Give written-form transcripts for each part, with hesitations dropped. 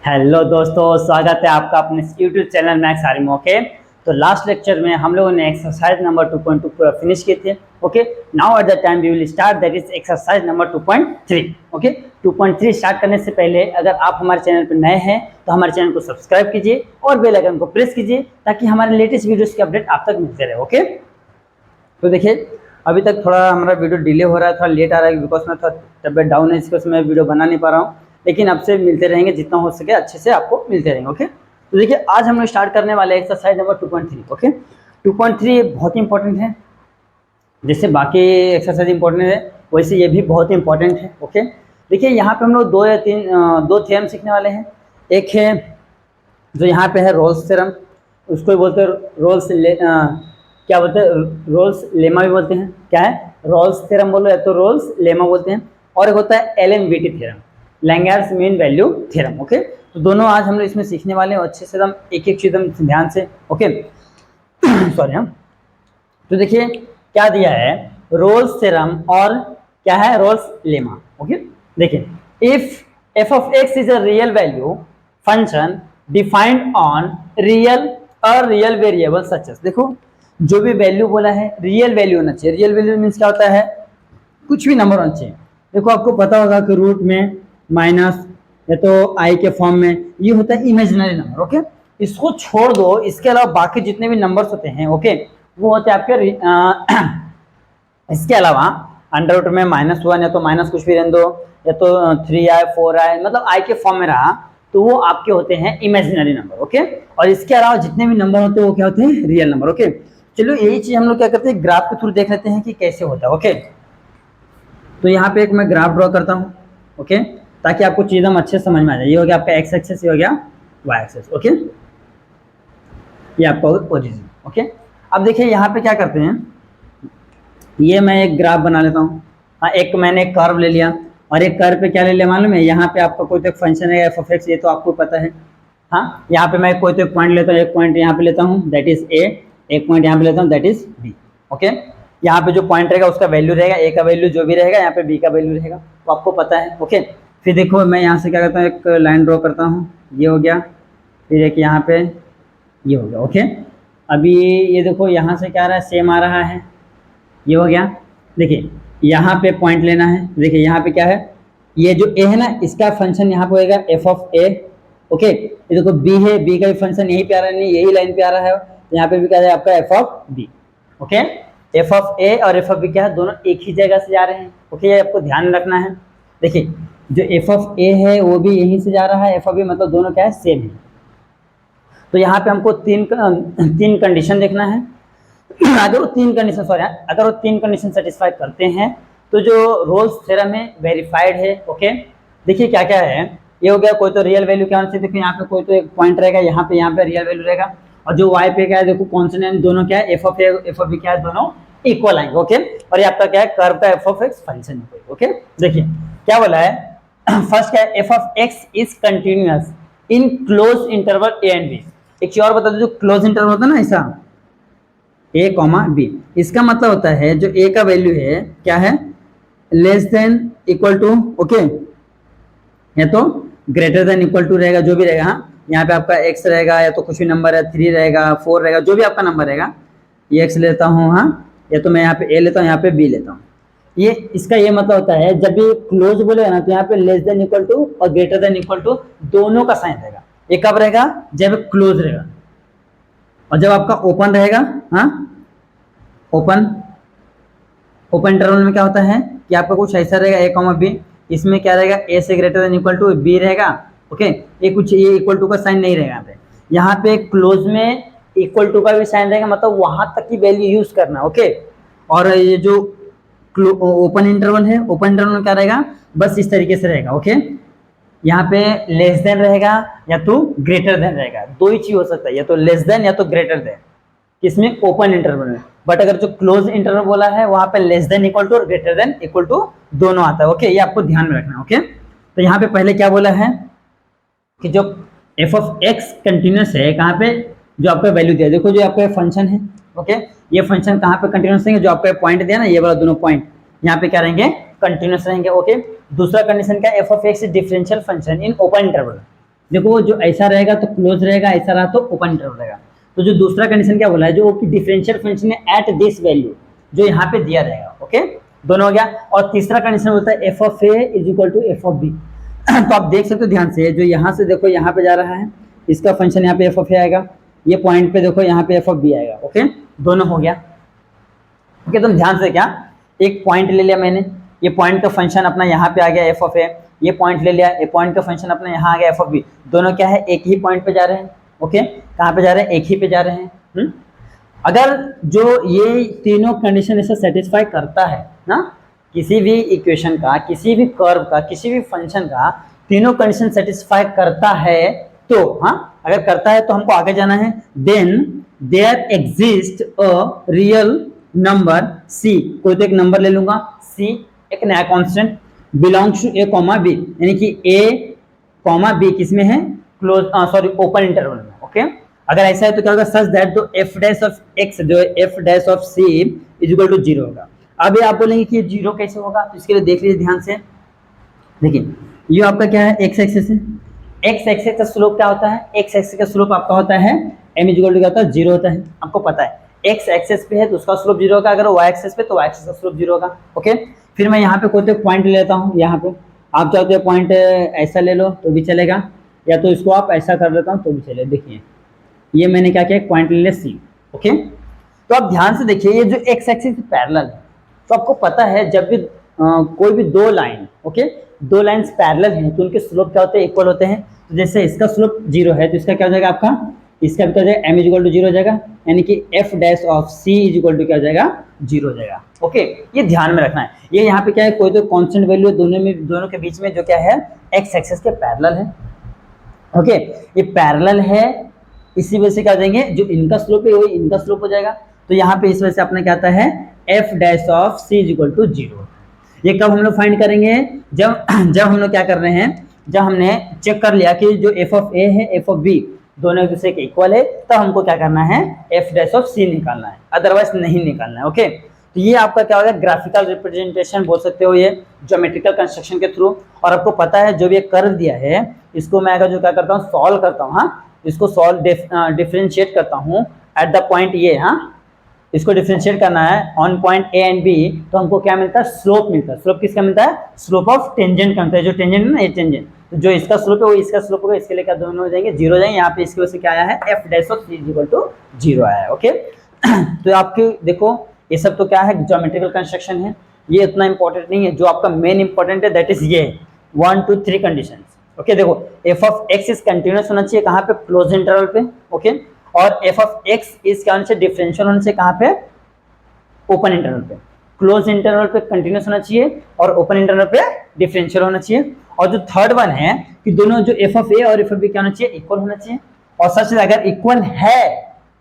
Hello दोस्तों, स्वागत है आपका अपने YouTube channel maths army. Okay, तो लास्ट लेक्चर में हम लोगों ने एक्सरसाइज नंबर 2.2 पूरा फिनिश किए थे। Okay, now at the time we will start that is exercise number 2.3। Okay, 2.3 start करने से पहले अगर आप हमारे चैनल पर नए हैं तो हमारे चैनल को सब्सक्राइब कीजिए और बेल आइकन को प्रेस कीजिए ताकि हमारे लेटेस्ट वीडियोस के अपडेट आप तक मिलते रहे। ओके, तो देखिए अभी तक थोड़ा हमारा वीडियो डिले हो रहा है, थोड़ा लेट आ रहा है बिकॉज मैं थोड़ा तबियत डाउन है, इसको मैं वीडियो बना नहीं पा रहा हूँ, लेकिन आपसे मिलते रहेंगे जितना हो सके अच्छे से आपको मिलते रहेंगे। ओके, तो देखिए आज हम लोग स्टार्ट करने वाले हैं एक्सरसाइज नंबर 2.3। ओके, 2.3 बहुत इंपॉर्टेंट है, जैसे बाकी एक्सरसाइज इंपॉर्टेंट है वैसे ये भी बहुत इंपॉर्टेंट है। ओके, देखिए यहाँ पे हम लोग दो थ्योरम सीखने वाले हैं। एक है जो यहाँ पे है रोल्स थ्योरम, उसको बोलते हैं क्या बोलते हैं, रोल्स लेमा भी बोलते हैं। क्या है, रोल्स थ्योरम बोलो या तो रोल्स लेमा बोलते हैं। और एक होता है एलन-बीटी theorem, Lagrange's mean value theorem. Okay, तो दोनों आज हम लोग इसमें सीखने वाले हैं, अच्छे से एकदम एक एक चीज एकदम ध्यान से। ओके सॉरी हाँ, तो देखिए क्या दिया है, रोल्स थ्योरम और क्या है, रोल्स लेमा। ओके, देखिए if F of x is a real value function defined on real और रियल वेरिएबल सच एज, देखो जो भी वैल्यू बोला है रियल वैल्यू होना चाहिए। रियल वैल्यू मीन्स क्या होता है, कुछ भी नंबर होना चाहिए। देखो आपको पता होगा कि रूट में माइनस या तो आई के फॉर्म में ये होता है इमेजिनरी नंबर। ओके, इसको छोड़ दो, इसके अलावा बाकी जितने भी नंबर्स होते हैं ओके वो होते हैं आपके इसके अलावा अंडर रूट में -1 या तो माइनस कुछ भी रहने दो या तो 3i 4i मतलब आई के फॉर्म में रहा तो वो आपके होते हैं इमेजिनरी नंबर। ओके, और इसके अलावा जितने भी नंबर होते हैं वो क्या होते हैं, रियल नंबर। ओके, चलो यही चीज हम लोग क्या करते हैं, ग्राफ के थ्रू देख लेते हैं कि कैसे होता है। ओके, तो यहाँ पे एक मैं ग्राफ ड्रॉ करता हूँ। ओके, ताकि आपको चीज हम अच्छे से समझ में आ जाए। ये हो गया आपका एक्स एक्सेस, ये हो गया वाई एक्सेस। ओके, ये आपका ओरिजिन। ओके, अब देखिए यहाँ पे क्या करते हैं, ये मैं एक ग्राफ बना लेता हूँ। हाँ, एक मैंने एक कर्व ले लिया और एक कर्व पे क्या ले लिया मालूम है, यहाँ पे आपका कोई तो एक फंक्शन है एफ ऑफ एक्स, ये तो आपको पता है। हाँ, यहाँ पे मैं कोई तो एक पॉइंट लेता हूँ, एक पॉइंट यहाँ पे लेता हूँ दैट इज ए, एक पॉइंट यहाँ पे लेता हूँ दैट इज बी। ओके, यहाँ पे जो पॉइंट रहेगा उसका वैल्यू रहेगा, ए का वैल्यू जो भी रहेगा, यहाँ पे बी का वैल्यू रहेगा, तो आपको पता है। ओके, फिर देखो मैं यहाँ से क्या करता हूँ, एक लाइन ड्रॉ करता हूँ, ये हो गया, फिर एक यहाँ पे ये हो गया। ओके, अभी ये देखो यहाँ से क्या आ रहा है, सेम आ रहा है, ये हो गया। देखिए यहाँ पे पॉइंट लेना है, देखिए यहाँ पे क्या है, ये जो ए है ना इसका फंक्शन यहाँ पे होएगा एफ ऑफ ए। ओके, ये देखो बी है, बी का भी फंक्शन यही पे आ रहा है, नहीं यही लाइन पे आ रहा है, यहाँ पे भी क्या है आपका F of B. Okay, F of A और एफ ऑफ बी क्या है, दोनों एक ही जगह से जा रहे हैं। ओके, ये आपको ध्यान रखना है। देखिए जो एफ ऑफ ए है वो भी यहीं से जा रहा है, एफ ऑफ बी मतलब दोनों क्या है, सेम है। तो यहाँ पे हमको तीन कंडीशन देखना है। अगर वो तीन कंडीशन सेटिस्फाई करते हैं तो जो रोल्स थ्योरम है वेरीफाइड है। ओके, देखिए क्या क्या है, ये हो गया कोई तो रियल वैल्यू क्या होना चाहिए, देखो यहाँ पे कोई तो एक पॉइंट रहेगा, यहाँ पे रियल वैल्यू रहेगा, और जो वाई पे क्या है देखो कॉन्स्टेंट, दोनों क्या है F of A F of B क्या है, दोनों इक्वल आएंगे। ओके, और ये आपका क्या है, कर्व का F of X function. Okay, देखिए क्या बोला है, फर्स्ट क्या है, F of x is continuous in close interval A and B. एक चीज और बता दो, जो क्लोज इंटरवल होता है ना ऐसा ए कॉमा बी, इसका मतलब होता है जो ए का वैल्यू है क्या है, less than equal to, okay, या तो ग्रेटर देन इक्वल टू रहेगा, जो भी रहेगा। हाँ, यहाँ पे आपका एक्स रहेगा या तो कुछ भी नंबर है, 3 रहेगा 4 रहेगा, जो भी आपका नंबर रहेगा, ये एक्स लेता हूँ हाँ, या तो मैं यहाँ पे ए लेता हूँ, यहाँ पे बी लेता हूँ। ये इसका ये मतलब होता है जब भी क्लोज बोलेगा ना तो यहाँ पे लेस देन इक्वल टू और ग्रेटर देन इक्वल टू दोनों का साइन रहेगा। ये कब रहेगा, जब क्लोज रहेगा, और जब आपका ओपन रहेगा, हाँ ओपन इंटरवल में क्या होता है कि आपका कुछ ऐसा रहेगा ए कॉमा बी, इसमें क्या रहेगा, ए से greater than equal to B रहेगा। ओके, ये कुछ ये इक्वल टू का साइन नहीं रहेगा यहाँ पे क्लोज में इक्वल टू का भी साइन रहेगा, मतलब वहां तक की वैल्यू यूज करना। ओके, और ये जो ओपन इंटरवल है, ओपन इंटरवल में क्या रहेगा, बस इस तरीके से रहेगा। ओके, यहाँ पे लेस देन रहेगा या तो ग्रेटर देन रहेगा, दो ही चीज हो सकता है, या तो लेस देन या तो ग्रेटर देन, किसमें, ओपन इंटरवल में। बट अगर जो क्लोज इंटरवल बोला है वहां पे लेस देन इक्वल टू और ग्रेटर देन इक्वल टू दोनों आता है। ओके, ये आपको ध्यान में रखना है। ओके, तो यहाँ पे पहले क्या बोला है कि जो एफ ऑफ एक्स कंटिन्यूस है, कहाँ पे, जो आपका वैल्यू दिया, देखो जो आपका फंक्शन है। ओके, ये फंक्शन कहाँ पे कंटिन्यूस रहेंगे, जो आपका पॉइंट दिया ना ये वाला दोनों पॉइंट यहाँ पे क्या रहेंगे, कंटिन्यूस रहेंगे। ओके, दूसरा कंडीशन क्या, F of x is differential function in open interval. देखो जो ऐसा रहेगा तो क्लोज रहेगा, ऐसा रहा तो ओपन इंटरवल रहेगा। तो जो दूसरा कंडीशन क्या बोला है, जो कि डिफरेंशियल फंक्शन है एट दिस वैल्यू, जो यहाँ पे दिया रहेगा। ओके, दोनों हो गया। और तीसरा कंडीशन होता है F of A is equal to F of B. तो आप देख सकते हो ध्यान से, जो यहाँ से देखो यहाँ पे जा रहा है, इसका फंक्शन यहाँ पे एफ ऑफ ए आएगा, ये पॉइंट पे देखो यहाँ पे एफ ऑफ बी आएगा। ओके, दोनों हो गया। ओके, तुम ध्यान से, क्या एक पॉइंट ले लिया मैंने, ये पॉइंट का फंक्शन अपना यहाँ पे आ गया एफ ऑफ ए, ये पॉइंट ले लिया, ये पॉइंट का फंक्शन अपना यहाँ आ गया एफ ऑफ बी। दोनों क्या है, एक ही पॉइंट पे जा रहे हैं। ओके, कहाँ पे जा रहे हैं, एक ही पे जा रहे हैं। अगर जो ये तीनों कंडीशन इसे सेटिस्फाई करता है ना, किसी भी इक्वेशन का, किसी भी कर्व का, किसी भी फंक्शन का तीनों कंडीशन सेटिस्फाई करता है, तो हाँ, अगर करता है तो हमको आगे जाना है। Then there exist a real number C, कोई तो एक नंबर ले लूंगा सी, एक नया constant, belongs to A comma B, यानी कि ए कॉमा बी किसमें है, क्लोज सॉरी ओपन इंटरवल में। ओके, अगर ऐसा है तो क्या होगा, such that the F dash of X जो F dash of C is equal to 0 होगा। अभी आप बोलेंगे कि 0 कैसे होगा, तो इसके लिए देख लीजिए ध्यान से। देखिए, ये आपका क्या है, एक्स एक्सिस है। एक्स एक्सिस का स्लोप क्या होता है, एक्स एक्सिस का स्लोप आपका होता है एम इज इक्वल टू क्या होता है, 0 होता है। आपको पता है एक्स एक्सिस पे है तो उसका स्लोप 0 होगा, अगर वाई एक्सिस पे तो वाई एक्सिस का स्लोप 0 होगा। ओके, फिर मैं यहाँ पे कोई तो पॉइंट ले लेता हूँ, यहाँ पे आप चाहते हो पॉइंट ऐसा ले लो तो भी चलेगा, या तो इसको आप ऐसा कर लेता हूँ तो भी चलेगा। देखिए, ये मैंने क्या किया, एक पॉइंट ले लिया सी। ओके, तो आप ध्यान से देखिए, ये जो एक्स एक्सिस पैरेलल है, तो आपको पता है जब भी कोई भी दो लाइन, ओके, दो लाइंस पैरेलल हैं तो उनके स्लोप क्या होते हैं, इक्वल होते हैं। तो जैसे इसका स्लोप 0 है तो इसका क्या हो जाएगा आपका, इसका भी क्या हो जाएगा, एम इज इक्वल टू 0 हो जाएगा, यानी कि F dash of C is equal to क्या हो जाएगा, 0 हो जाएगा। ओके, ये ध्यान में रखना है। ये यहाँ पे क्या है, कोई तो कांस्टेंट वैल्यू दोनों के बीच में जो क्या है, एक्स एक्सिस के पैरेलल है। ओके, ये पैरेलल है, इसी वजह से क्या हो जाएंगे, जो इनका स्लोप है वही इनका स्लोप हो जाएगा। तो यहाँ पे इस वजह से अपना क्या आता है, F dash of C is equal to 0। ये कब हम लोग फाइंड करेंगे, जब जब हम लोग क्या कर रहे हैं, जब हमने चेक कर लिया कि जो एफ ऑफ ए है एफ ऑफ बी दोनों एक दूसरे के इक्वल है, तब हमको क्या करना है, एफ डैश ऑफ सी निकालना है, अदरवाइज नहीं निकालना है। ओके, तो ये आपका क्या होगा, ग्राफिकल रिप्रेजेंटेशन बोल सकते हो, ये ज्योमेट्रिकल कंस्ट्रक्शन के थ्रू। और आपको पता है जो भी कर्व दिया है, इसको मैं अगर जो क्या करता हूँ, सॉल्व करता हूँ, हाँ, इसको सॉल्व डिफरेंशिएट करता हूँ एट द पॉइंट ये, हाँ, इसको डिफरेंशिएट करना है on point A and B, तो हमको क्या मिलता है, स्लोप मिलता है। स्लोप किसका मिलता है, स्लोप ऑफ टेंजेंट का मिलता है, जो टेंजेंट है ना, ये टेंजेंट, तो जो इसका स्लोप है वो इसका स्लोप होगा, इसके लिए क्या दोनों हो जाएंगे 0 हो जाएंगे। यहाँ पे इसकी वजह से क्या आया है, F dash of C is equal to 0 आया है। ओके, तो आपके देखो ये सब तो क्या है, ज्योमेट्रिकल कंस्ट्रक्शन है, ये इतना इंपॉर्टेंट नहीं है। जो आपका मेन इंपॉर्टेंट है दैट इज ये 1 2 3 कंडीशन। ओके, देखो F of x is continuous होना चाहिए, कहाँ पे, क्लोज इंटरवल पे। ओके, और एफ ऑफ एक्स इज क्या होना चाहिए, डिफरेंशियल होना चाहिए, कहाँ पे, ओपन इंटरवल पे। क्लोज इंटरवल पे कंटिन्यूस होना चाहिए और ओपन इंटरवल पे डिफरेंशियल होना चाहिए। और जो थर्ड वन है कि दोनों जो एफ ऑफ ए और एफ ऑफ बी क्या होना चाहिए, इक्वल होना चाहिए। और सच अगर इक्वल है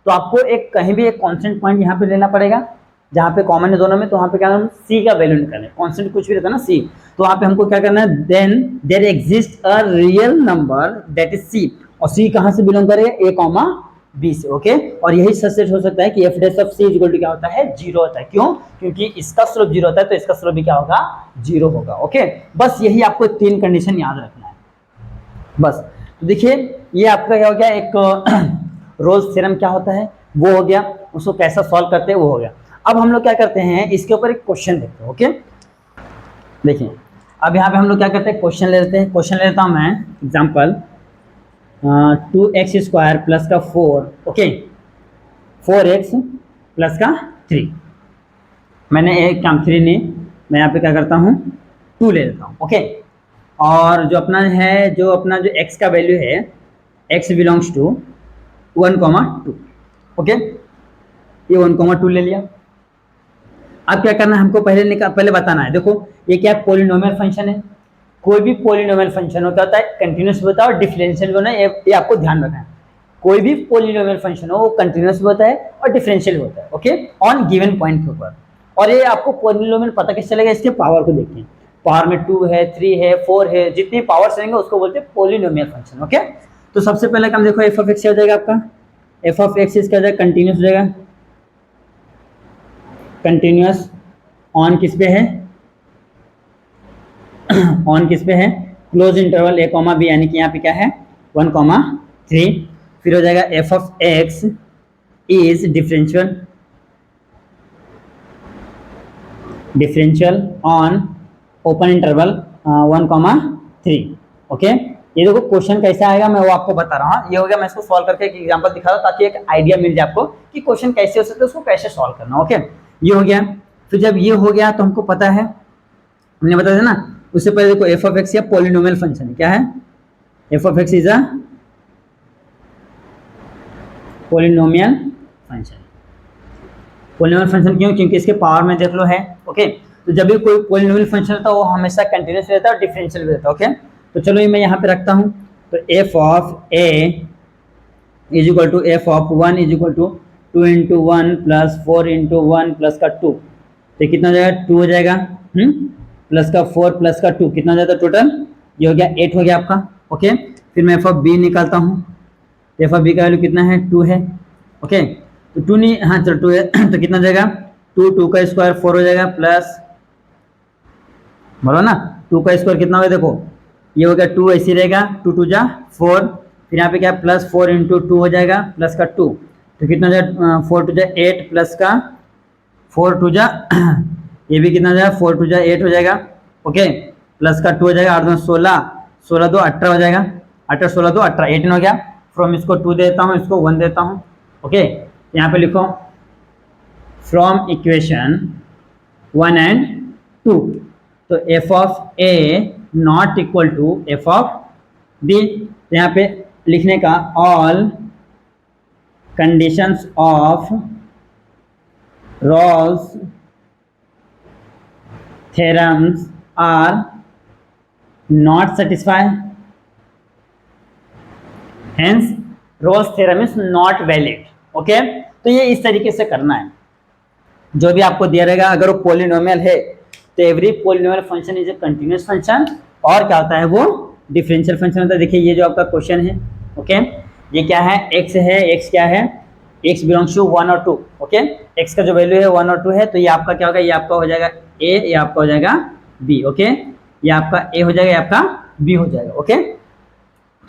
तो आपको एक कहीं भी एक कांस्टेंट पॉइंट यहाँ पे लेना पड़ेगा, जहाँ पे कॉमन है दोनों में, तो वहाँ पे क्या करना है, सी का वैल्यू निकालना है। कांस्टेंट कुछ भी रहता है ना सी, तो वहाँ पे हमको क्या करना है, then there exist a real number that is C, और सी कहाँ से बिलोंग करेगा, ए कॉमा बी से। ओके, और यही सच हो सकता है कि F dash of C equal to क्या होता है, 0 होता है। क्यों, क्योंकि इसका स्लोप 0 होता है तो इसका स्लोप भी क्या होगा, 0 होगा। ओके, बस यही आपको 3 कंडीशन याद रखना है बस। तो देखिए ये आपका क्या हो गया, एक रोल्स थ्योरम क्या होता है वो हो गया, उसको कैसा सॉल्व करते हैं वो हो गया। अब हम लोग क्या करते हैं, इसके ऊपर एक क्वेश्चन देखते हैं। ओके, देखिए अब यहाँ पे हम लोग क्या करते हैं, क्वेश्चन ले लेते हैं। क्वेश्चन ले लेता हूँ मैं, एग्जाम्पल 2x स्क्वायर प्लस का 4, ओके, 4x प्लस का 3, मैंने एक काम 3 नहीं, मैं यहाँ पे क्या करता हूँ 2 ले लेता हूँ। ओके, और जो अपना है, जो अपना जो x का वैल्यू है, x बिलोंग्स टू 1,2। ओके, ये 1,2 ले लिया। अब क्या करना है, हमको पहले बताना है। देखो ये क्या है, पोलिनोमियल फंक्शन है। कोई भी पोलिनोमियल फंक्शन हो क्या होता है, कंटिन्यूस भी होता है और डिफरेंशियल भी होना है, ये आपको ध्यान रखना है। कोई भी पोलिनोमियल फंक्शन हो वो कंटिन्यूस भी होता है और डिफरेंशियल भी होता है। ओके, ऑन गिवन पॉइंट के ऊपर। और ये आपको पोलिनोमियल पता कैसे चलेगा, इसके पावर को देखिए, पावर में 2 है, 3 है, 4 है, जितनी पावर्स रहेंगे उसको बोलते हैं पोलिनोमियल फंक्शन। ओके, तो सबसे पहले काम देखो, एफ ऑफ एक्स हो जाएगा आपका, एफ ऑफ एक्स इसका जाएगा कंटिन्यूस हो जाएगा, कंटिन्यूस ऑन किस पे है, ऑन किस पे है, क्लोज इंटरवल ए कॉमा बी, यानी कि यहाँ पे क्या है, 1,3। फिर हो जाएगा F of x is differential on open interval 1,3। Okay, ये देखो क्वेश्चन कैसे आएगा मैं वो आपको बता रहा हूँ। ये हो गया, मैं इसको सॉल्व करके एक एग्जांपल दिखा रहा हूँ ताकि एक आइडिया मिल जाए आपको कि क्वेश्चन कैसे हो सकता है, उसको कैसे सॉल्व करना। ओके, ये हो गया। फिर जब ये हो गया तो हमको पता है, हमने बता दिया ना, उससे पहले देखो एफ ऑफ एक्स या पॉलिनोमियल फंक्शन है। क्या है? F of x is a polynomial function. Polynomial function क्यों? क्योंकि इसके पावर में देख लो है। ओके, तो जब भी कोई पॉलिनोमियल फंक्शन होता है वो हमेशा कंटीन्यूअस रहता है और डिफरेंशियल भी रहता है। ओके, तो चलो ये मैं यहाँ पे रखता हूँ। तो F of A is equal to F of 1 is equal to 2 into 1 plus 4 into 1 plus का 2। तो कितना हो जाएगा? 2 हो जाएगा, प्लस का 4 प्लस का 2 कितना हो जाता है टोटल? ये हो गया 8 हो गया आपका। ओके, फिर मैं एफ ऑफ बी निकालता हूँ। एफ ऑफ बी का वैल्यू कितना है? 2 है। ओके, तो 2 नहीं, हाँ चलो 2 है तो कितना हो जाएगा? 2 का स्क्वायर 4 हो जाएगा, प्लस बोलो ना 2 का स्क्वायर कितना हो गया? देखो ये हो गया 2 ऐसे रहेगा, 2 2 जा 4, फिर यहाँ पे क्या प्लस 4 इंटू 2 हो जाएगा प्लस का 2, तो कितना हो जाएगा? 4 2 जा 8 प्लस का 4 2 जा ये भी कितना हो जाएगा? 4 2 जा 8 हो जाएगा। ओके, प्लस का 2 हो जाएगा, 8 2 16, 16 2 18 हो जाएगा, 18 16 2 18 18 हो गया। फ्रॉम इसको 2 देता हूँ, इसको 1 देता हूँ। ओके, यहाँ पे लिखो फ्रॉम इक्वेशन 1 एंड 2, तो F of A not equal to F of B. यहाँ पे लिखने का all conditions of Rolle's theorems are not satisfy, hence Rolle's theorem is not valid. Okay, तो ये इस तरीके से करना है। जो भी आपको दिया रहेगा, अगर वो पॉलिनोमियल है तो every polynomial function is a continuous function, और क्या होता है वो डिफरेंशियल फंक्शन होता है। देखिए ये जो आपका क्वेश्चन है, ओके, ये क्या है? x है। x क्या है? x बिलोंग्स टू 1 और 2। ओके, x का जो वैल्यू है 1 और 2 है, तो ये आपका क्या होगा? ये आपका हो जाएगा a, ये आपका हो जाएगा b। ओके, ये आपका a हो जाएगा, ये आपका b हो जाएगा। ओके,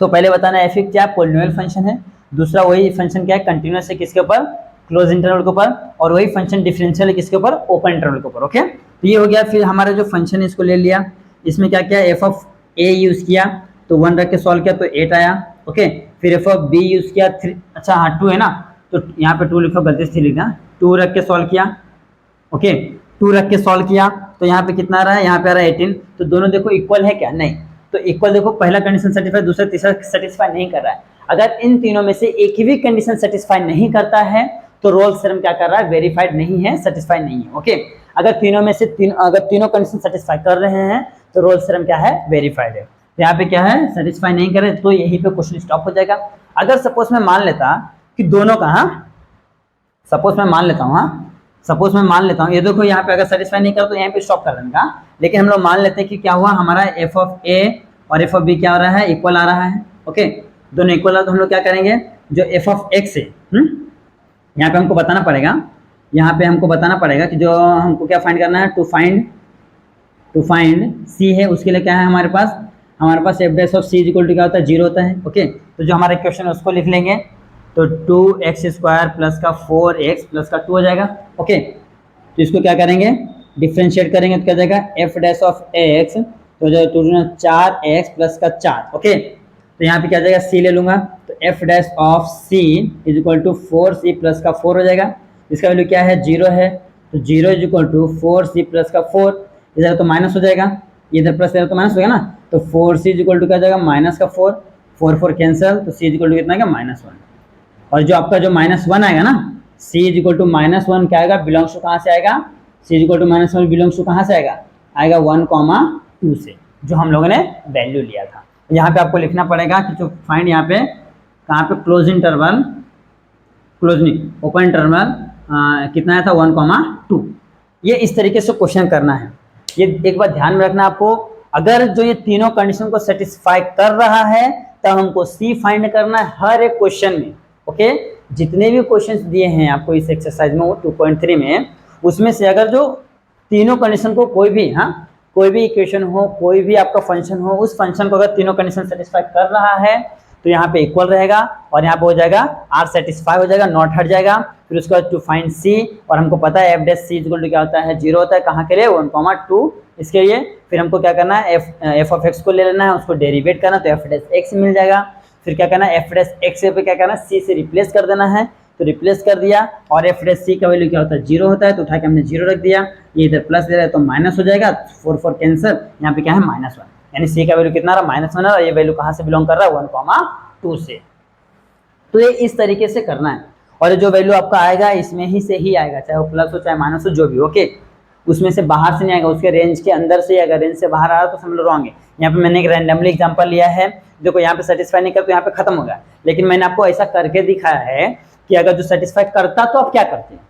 तो पहले बताना एफ क्या पॉलिनोमियल फंक्शन है, दूसरा वही फंक्शन क्या है? कंटिन्यूअस है किसके ऊपर? क्लोज इंटरवल के ऊपर, और वही फंक्शन डिफरेंशियल है किसके ऊपर? ओपन इंटरवल के ऊपर। ओके, तो ये हो गया। फिर हमारा जो फंक्शन है इसको ले लिया, इसमें क्या किया? एफ ऑफ ए यूज किया, तो 1 रख के सॉल्व किया तो 8 आया। ओके, फिर एफ ऑफ बी यूज किया 3, अच्छा हाँ 2 है ना, तो यहाँ पे 2 लिखो, गलती से लिखा, 2 रख के सॉल्व किया। ओके, 2 रख के सॉल्व किया तो यहाँ पे कितना आ रहा है? यहाँ पे आ रहा है 18। तो दोनों देखो इक्वल है क्या? नहीं। तो इक्वल देखो, पहला कंडीशन सेटिस्फाई, दूसरा तीसरा सेटिस्फाई नहीं कर रहा है। अगर इन तीनों में से एक भी कंडीशन सेटिस्फाई नहीं करता है तो रोल्स थ्योरम क्या कर रहा है? वेरीफाइड नहीं है, सेटिस्फाई नहीं है। ओके, अगर तीनों में से अगर तीनों कंडीशन सेटिस्फाई कर रहे हैं तो रोल्स थ्योरम क्या है? वेरीफाइड है। तो यहाँ पे क्या है? सेटिस्फाई नहीं करे तो यहीं पे क्वेश्चन स्टॉप हो जाएगा। अगर सपोज मैं मान लेता कि दोनों का, सपोज मैं मान लेता हूँ, सपोज मैं मान लेता हूँ, ये देखो यहाँ पे अगर सेटिस्फाई नहीं कर तो यहाँ पे स्टॉप कर देगा। लेकिन हम लोग मान लेते हैं कि क्या हुआ, हमारा एफ ऑफ ए और एफ ऑफ बी क्या हो रहा है? इक्वल आ रहा है। ओके, दोनों इक्वल है तो हम लोग क्या करेंगे? जो एफ ऑफ एक्स है, यहाँ पे हमको बताना पड़ेगा, यहाँ पे हमको बताना पड़ेगा कि जो हमको क्या फाइंड करना है? टू फाइंड सी है, उसके लिए क्या है हमारे पास F dash of C is equal to क्या होता है? 0 होता है। ओके, तो जो हमारा इक्वेशन है उसको लिख लेंगे, तो 2x स्क्वायर प्लस का 4x प्लस का 2 हो जाएगा। ओके, तो इसको क्या करेंगे? डिफ्रेंशिएट करेंगे तो क्या जाएगा? एफ डैश ऑफ एक्स, तो जो 4x प्लस का 4। ओके, तो यहाँ पे क्या जाएगा? c ले लूंगा, तो F dash of c is equal to 4c plus का 4 हो जाएगा। इसका वैल्यू क्या है? 0 है, तो 0 is equal to 4c plus का 4, इधर तो माइनस हो जाएगा, इधर प्लस इधर तो माइनस हो गया ना, तो 4c इज इक्वल टू क्या जाएगा? माइनस का 4, 4 4 कैंसिल, तो c इज इक्वल टू कितना आएगा? -1। और जो आपका जो -1 आएगा ना, c इज इक्वल टू -1 क्या आएगा? बिलोंग्स टू कहाँ से आएगा? c is equal to -1 belongs to कहाँ से आएगा? आएगा 1,2 से, जो हम लोगों ने वैल्यू लिया था। यहाँ पे आपको लिखना पड़ेगा कि जो फाइंड यहाँ पे कहाँ पे? क्लोज इंटरवल, क्लोज नहीं ओपन इंटरवल कितना आया था? 1,2। ये इस तरीके से क्वेश्चन करना है। ये एक बार ध्यान में रखना आपको, अगर जो ये तीनों कंडीशन को सेटिस्फाई कर रहा है तब हमको सी फाइंड करना है हर एक क्वेश्चन में। ओके, जितने भी क्वेश्चंस दिए हैं आपको इस एक्सरसाइज में 2.3 में, उसमें से अगर जो तीनों कंडीशन को कोई भी इक्वेशन हो, कोई भी आपका फंक्शन हो, उस फंक्शन को अगर तीनों कंडीशन सेटिस्फाई कर रहा है तो यहाँ पे इक्वल रहेगा और यहाँ पे हो जाएगा आर सेटिस्फाई हो जाएगा, नॉट हट जाएगा। फिर उसके बाद टू फाइंड सी, और हमको पता है F dash C equal to क्या होता है, 0 होता है, कहाँ के लिए 1,2 इसके लिए। फिर हमको क्या करना है, एफ ऑफ एक्स को ले लेना है, उसको डेरिवेट करना, तो एफ डैश एक्स मिल जाएगा। फिर क्या करना है, एफ डैश एक्स पे क्या करना है, सी से रिप्लेस कर देना है, तो रिप्लेस कर दिया। और एफ डैश सी का वैल्यू क्या होता है, 0 होता है, तो उठा के हमने 0 रख दिया। ये इधर प्लस दे रहा है तो माइनस हो जाएगा, 4 कैंसर, यहाँ पे क्या है -1, यानी सी का वैल्यू कितना रहा, -1 रहा। ये वैल्यू कहाँ से बिलोंग कर रहा है, 1,2 से। तो ये इस तरीके से करना है, और जो वैल्यू आपका आएगा इसमें ही से ही आएगा, चाहे वो प्लस हो चाहे माइनस हो, जो भी, ओके। उसमें से बाहर से नहीं आएगा, उसके रेंज के अंदर से, अगर रेंज से बाहर आ रहा तो समझ लो रॉन्ग है। यहाँ पे मैंने एक रैंडमली एग्जांपल लिया है, देखो यहाँ पे सेटिस्फाई नहीं कर तो यहाँ पे खत्म हो गया, लेकिन मैंने आपको ऐसा करके दिखाया है कि अगर जो सेटिस्फाई करता तो आप क्या करते हैं,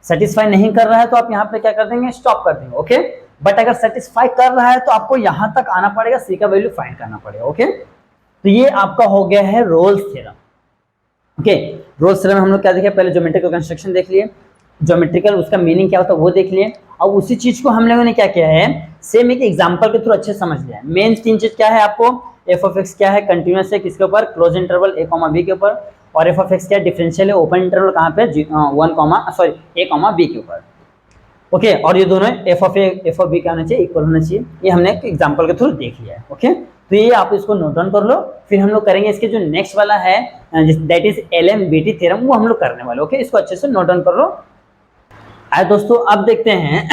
सेटिस्फाई नहीं कर रहा है तो आप यहाँ पे क्या कर देंगे, स्टॉप कर देंगे, ओके। बट अगर सेटिस्फाई कर रहा है तो आपको यहाँ तक आना पड़ेगा, सी का वैल्यू फाइंड करना पड़ेगा, ओके। तो ये आपका हो गया है Rolle's theorem, okay. Rolle's theorem हम लोग क्या देखे, पहले ज्योमेट्रिकल कंस्ट्रक्शन देख लिए, ज्योमेट्रिकल उसका मीनिंग क्या होता है वो देख लिए। अब उसी चीज को हम लोगों ने क्या किया है, सेम एक एग्जांपल के थ्रू अच्छे समझ लिया है। मेन 3 चीज क्या है आपको, एफ ऑफ एक्स क्या है, कंटिन्यूअस है किसके ऊपर, क्लोज इंटरवल a, b के ऊपर, और एफ ऑफ एक्स क्या है, डिफरेंशियल है, ओपन इंटरवल कहाँ पे, a, b के ऊपर, ओके। और ये दोनों एफ ऑफ बी क्या होना चाहिए, इक्वल होना चाहिए। ये हमने एक एग्जांपल के थ्रू देख लिया है, ओके। तो ये आप इसको नोट डाउन कर लो, फिर हम लोग करेंगे इसके जो नेक्स्ट वाला है दैट इज LMBT थ्योरम, वो हम लोग करने वाले, ओके। इसको अच्छे से नोट डाउन कर लो। आइए दोस्तों अब देखते हैं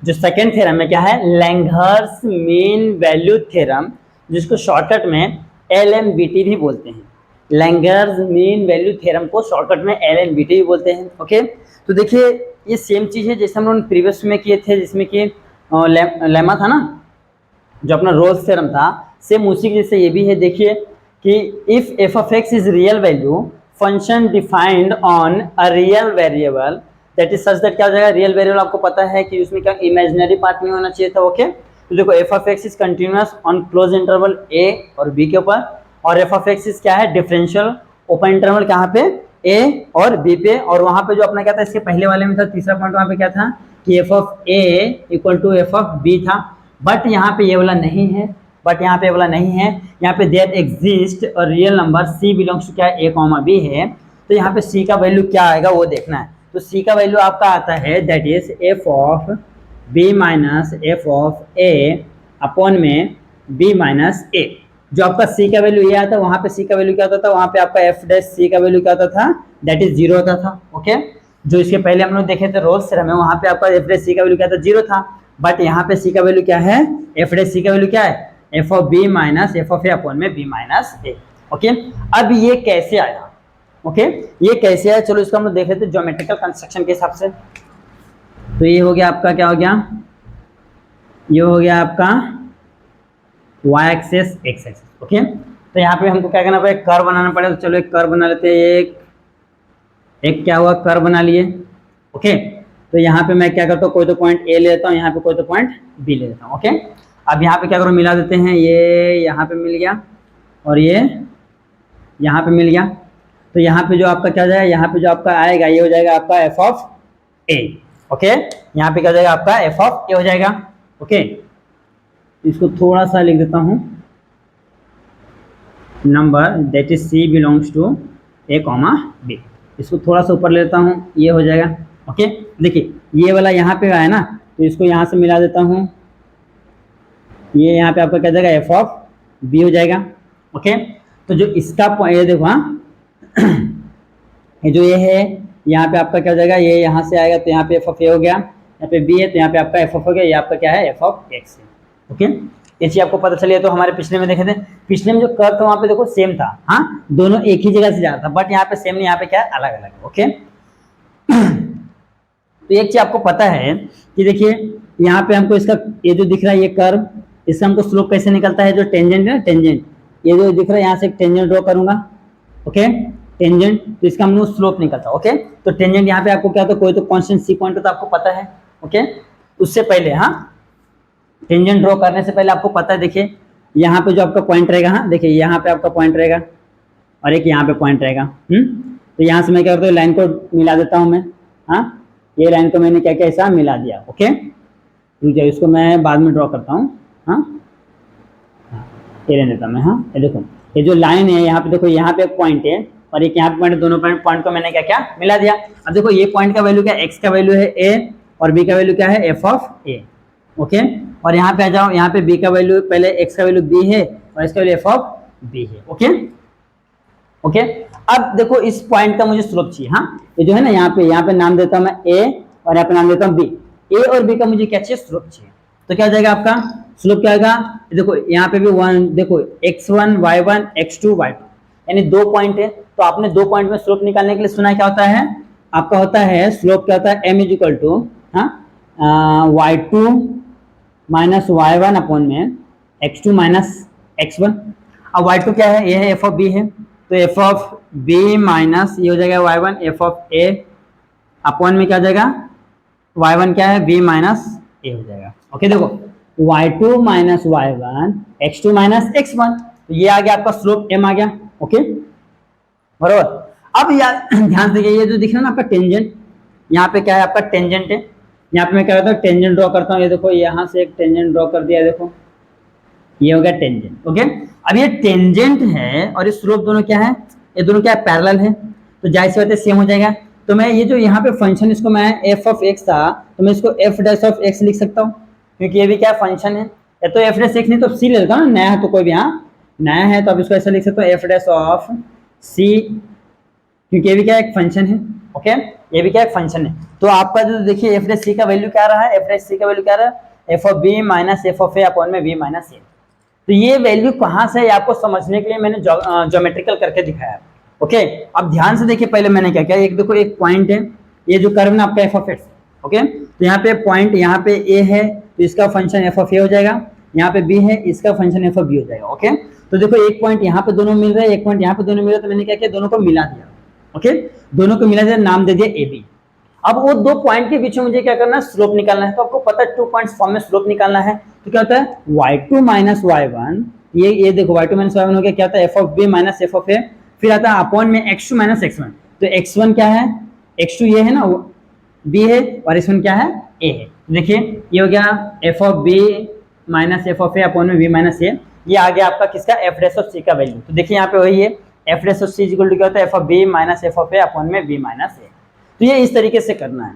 जो सेकंड थ्योरम है क्या है, लैंगर्स मीन वैल्यू थ्योरम, जिसको शॉर्टकट में LMBT भी बोलते हैं। लैंगर्स मीन वैल्यू थ्योरम को शॉर्टकट में LMBT भी बोलते हैं, ओके। तो देखिए ये सेम चीज है जैसे हम लोग प्रीवियस में किए थे, जिसमें कि लेमा था ना, जो अपना रोल्स थ्योरम था, सेम उसी के जैसे ये भी है। देखिए कि if F of x is real value, function defined on a real variable that is such that, क्या हो जाएगा, रियल वेरिएबल आपको पता है कि उसमें क्या इमेजिनरी पार्ट नहीं होना चाहिए था, ओके। तो देखो F of x is continuous on close interval a और b के ऊपर, और एफ ऑफ एक्स इज क्या है, डिफरेंशियल ओपन इंटरवल कहाँ पे, a और b पे। और वहां पे जो अपना क्या था, इसके पहले वाले में था, तीसरा पॉइंट वहां पे क्या था कि F of a equal to F of b था, बट यहाँ पे ये वाला नहीं है, यहाँ पे देयर एग्जिस्ट और real number c belongs to क्या है, a, b है। तो यहाँ पे c का वैल्यू क्या आएगा वो देखना है। तो c का वैल्यू आपका आता है that is F of b minus F of a upon में b माइनस a। जो आपका c का वैल्यू ये आता है, वहां पे c का वैल्यू क्या होता था, वहां पे आपका एफ डैश c का वैल्यू क्या होता था, दैट इज 0 होता था, ओके। जो इसके पहले हम लोग देखे थे रोल्स थ्योरम में, वहां पे आपका एफ डैश c का वैल्यू क्या था, 0 था, बट यहाँ पे c का वैल्यू क्या है, एफ डैश c का वैल्यू क्या है, F of b minus F of a upon में b माइनस a, ओके। अब ये कैसे आया, ओके, ये कैसे आया, चलो इसको हम लोग देख लेते हैं ज्योमेट्रिकल कंस्ट्रक्शन के हिसाब से। तो ये हो गया आपका, क्या हो गया, ये हो गया आपका y axis x axis, okay. तो यहाँ पे हमको क्या करना पड़ेगा, कर्व बनाना पड़ेगा। तो चलो एक कर्व बना लेते हैं, एक क्या हुआ, कर्व बना लिए, ओके। तो यहाँ पे मैं क्या करता हूँ, कोई तो पॉइंट a ले लेता हूँ, यहाँ पे कोई तो पॉइंट b ले लेता हूँ, ओके। अब यहाँ पे क्या करो, मिला देते हैं, ये यहाँ पे मिल गया और ये यहाँ पे मिल गया। तो यहाँ पे जो आपका क्या हो जाएगा, यहाँ पे जो आपका आएगा ये हो जाएगा आपका एफ ऑफ ए, ओके। यहाँ पे क्या हो जाएगा आपका एफ ऑफ ए हो जाएगा, ओके। इसको थोड़ा सा लिख देता हूँ, number that is C belongs to A comma B, इसको थोड़ा सा ऊपर ले लेता हूँ, ये हो जाएगा, ओके। देखिए ये वाला यहाँ पे है ना, तो इसको यहाँ से मिला देता हूँ, ये यहाँ पे आपका क्या जाएगा, एफ ऑफ बी हो जाएगा, ओके। तो जो इसका पॉइंट, ये देखो, हाँ ये जो ये है, यहाँ पे आपका क्या हो जाएगा, ये यहाँ से आएगा, तो यहाँ पे एफ ऑफ ए हो गया, यहाँ पे बी है तो यहाँ पे आपका एफ ऑफ हो गया, ये आपका क्या है, एफ ऑफ एक्स है, ओके। ये चीज आपको पता चली है। तो हमारे पिछले में देखे थे, पिछले में जो कर्व था वहाँ पे देखो सेम था, हाँ दोनों एक ही जगह से जा रहा था, बट यहाँ पे सेम नहीं, यहाँ पे क्या है, अलग अलग है, ओके। तो एक चीज आपको पता है कि देखिए यहाँ पे हमको इसका ये जो दिख रहा है ये कर्व, इसका हमको स्लोप कैसे निकलता है, जो टेंजेंट है ना, टेंजेंट ये जो दिख रहा है, यहाँ से एक टेंजेंट ड्रॉ करूंगा, ओके, टेंजेंट, तो इसका हम लोग स्लोप निकलता है, ओके। तो टेंजेंट यहाँ पे आपको क्या होता है, कोई तो कांस्टेंट सी पॉइंट होता है, आपको पता है, ओके। उससे पहले, हाँ टेंजेंट ड्रॉ करने से पहले आपको पता है, देखिए यहाँ पे जो आपका पॉइंट रहेगा, हाँ देखिए यहाँ पे आपका पॉइंट रहेगा और एक यहाँ पे पॉइंट रहेगा, तो यहाँ से मैं क्या करता हूँ, लाइन को मिला देता हूँ मैं, हाँ ये लाइन को मैंने क्या क्या ऐसा मिला दिया, ओके। रुक इसको मैं बाद में ड्रॉ करता हूँ, हाँ ये रहने देता मैं, हाँ ये देखो ये जो लाइन है यहाँ पे देखो, यहाँ पे एक पॉइंट है और एक यहाँ पे पॉइंट, दोनों पॉइंट को मैंने क्या क्या मिला दिया। अब देखो ये पॉइंट का वैल्यू क्या, एक्स का वैल्यू है ए और बी का वैल्यू क्या है, एफ ऑफ ए। ओके, और यहाँ पे आ जाओ, यहाँ पे बी का वैल्यू, पहले एक्स का वैल्यू बी है और इसका वैल्यू एफ ऑफ बी है। ओके ओके, अब देखो इस पॉइंट का मुझे स्लोप चाहिए। हाँ, ये जो है ना, यहाँ पे नाम देता हूँ मैं ए और यहाँ पे नाम देता हूँ बी। ए और बी का मुझे क्या चाहिए, स्लोप चाहिए। तो क्या हो जाएगा आपका स्लोप, क्या आएगा, देखो यहाँ पे भी वन, देखो x1 y1 x2 y2, यानी 2 पॉइंट है। तो आपने 2 पॉइंट में स्लोप निकालने के लिए सुना क्या होता है आपका, होता है स्लोप क्या होता है, m is equal to y2 minus y1 upon में x2 माइनस x1। अब y2 क्या है, ये है f ऑफ b है, तो f ऑफ b माइनस ये हो जाएगा y1 f of a upon में क्या हो जाएगा, y1 क्या है, b माइनस a हो जाएगा। ओके, देखो y2 minus y1 x2 minus x1, तो ये आ गया आपका स्लोप m आ गया। ओके, बराबर। अब यार ध्यान से, ये जो दिख रहा है ना आपका टेंजेंट, यहाँ पे क्या है आपका टेंजेंट है। यहाँ पे मैं क्या करता हूँ, टेंजेंट ड्रॉ करता हूँ। ये देखो यहाँ से एक टेंजेंट ड्रॉ कर दिया, देखो ये हो गया टेंजेंट। ओके, अब ये टेंजेंट है और ये स्लोप दोनों क्या है, ये दोनों क्या है, पैरेलल है, तो जाहिर सी बात है सेम हो जाएगा। तो मैं ये जो यहाँ पे फंक्शन, इसको मैं एफ ऑफ एक्स था, तो मैं इसको एफ डैश ऑफ एक्स लिख सकता हूँ, क्योंकि ये भी क्या फंक्शन है। या तो एफ डैश एक्स नहीं तो सी ले लेता हूँ, नया है तो कोई भी, हाँ नया है तो अब इसको ऐसा लिख सकता हूँ एफ डैश ऑफ सी, क्योंकि ये भी क्या एक फंक्शन है। ओके, ये भी क्या एक फंक्शन है। तो आपका जो देखिए एफ डैश सी का वैल्यू क्या रहा है, एफ डैश सी का वैल्यू क्या रहा है, F of B minus F of A upon में बी माइनस ए। तो ये वैल्यू कहाँ से है आपको समझने के लिए मैंने ज्योमेट्रिकल करके दिखाया। ओके, अब ध्यान से देखिए, पहले मैंने क्या किया, एक देखो एक पॉइंट है, ये जो कर्व ना आपका एफ ऑफ एक्स। ओके, तो यहाँ पे पॉइंट, यहाँ पे ए है तो इसका फंक्शन एफ ऑफ ए हो जाएगा, यहाँ पे बी है इसका फंक्शन एफ ऑफ बी हो जाएगा। ओके, तो देखो एक पॉइंट यहाँ पे दोनों मिल रहे हैं, एक पॉइंट यहाँ पे दोनों मिल रहे हैं, तो मैंने क्या किया, दोनों को मिला दिया। ओके, दोनों को मिला दिया, नाम दे दिया ए बी। अब वो 2 पॉइंट के बीच में मुझे क्या करना है, स्लोप निकालना है। तो आपको पता है 2 पॉइंट्स फॉर्म में स्लोप निकालना है, तो क्या होता है y2 माइनस y1, ये देखो y2 माइनस y1 हो गया, क्या होता है F of B minus F of A, फिर आता है अपॉन में x2 माइनस x1। तो x1 क्या है, x2 ये है ना, b है, और x1 क्या है, a है। देखिए ये हो गया F of B minus F of A upon में बी माइनस ए, ये आ गया आपका किसका, एफ डैश ऑफ सी का वैल्यू। तो देखिए यहाँ पे वही है, F dash of C equal to क्या होता है, F of B minus F of A upon में बी माइनस ए। तो ये इस तरीके से करना है।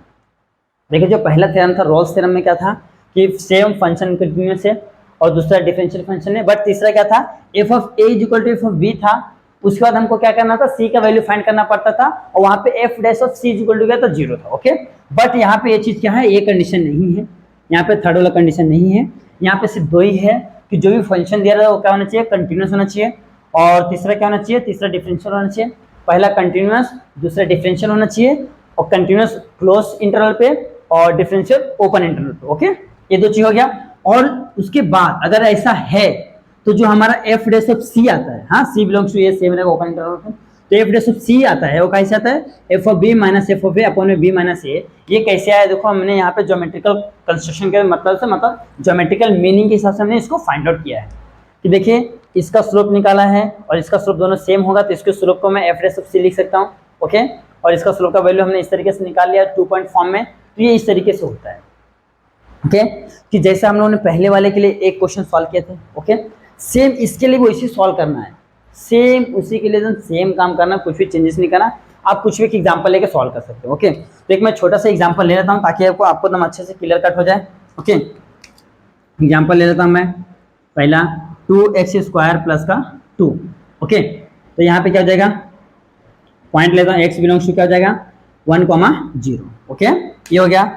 देखिए जो पहला थ्योरम था, रोल्स थ्योरम में क्या था कि सेम फंक्शन कंटिन्यूअस है और दूसरा डिफरेंशियल फंक्शन है, बट तीसरा क्या था, F of A equal to F of B था। उसके बाद हमको क्या करना था, सी का वैल्यू फाइंड करना पड़ता था, और वहां पे F dash of C equal to क्या था, 0 था। ओके, बट यहाँ पे ये चीज क्या है, ये कंडीशन नहीं है, यहाँ पे थर्ड वाला कंडीशन नहीं है, यहाँ पे सिर्फ 2 ही है कि जो भी फंक्शन दिया रहा है वो क्या होना चाहिए, कंटिन्यूअस होना चाहिए, और तीसरा क्या होना चाहिए, तीसरा डिफरेंशियल होना चाहिए। पहला कंटिन्यूअस, दूसरा डिफरेंशियल होना चाहिए, और कंटिन्यूअस क्लोज इंटरवल पे और डिफरेंशियल ओपन इंटरवल पे। ओके, ये 2 चीज हो गया। और उसके बाद अगर ऐसा है तो जो हमारा एफ डैश ऑफ सी आता है, हाँ सी बिलोंग्स टू ए, सेम रहेगा ओपन इंटरवल पे, तो एफ डैश ऑफ सी आता है, वो कैसे आता है, F of B minus F of A upon में बी माइनस ए। ये कैसे आया, देखो हमने यहाँ पे ज्योमेट्रिकल कंस्ट्रक्शन के मतलब से, मतलब ज्योमेट्रिकल मीनिंग के हिसाब से हमने इसको फाइंड आउट किया है कि देखिए इसका स्लोप निकाला है और इसका स्लोप दोनों सेम होगा, तो इसके स्लोप को मैं एफ डैश ऑफ सी लिख सकता हूँ। ओके, और इसका स्लोप का वैल्यू हमने इस तरीके से निकाल लिया 2 पॉइंट फॉर्म में। तो ये इस तरीके से होता है। ओके, कि जैसे हम लोगों ने पहले वाले के लिए एक क्वेश्चन सॉल्व किए थे, ओके, सेम इसके लिए वो इसी सॉल्व करना है, सेम उसी के लिए सेम काम करना, कुछ भी चेंजेस नहीं करना। आप कुछ भी एक एग्जांपल लेके सॉल्व कर सकते हो। ओके, तो एक मैं छोटा सा एग्जांपल ले लेता हूँ ताकि आपको एकदम अच्छे से क्लियर कट हो जाए। ओके, एग्जांपल ले लेता हूँ मैं, पहला 2x² प्लस का 2। ओके, तो यहाँ पे क्या हो जाएगा, पॉइंट लेता हूँ, x बिलोंग्स टू क्या हो जाएगा 1, 0। ओके, ये हो गया।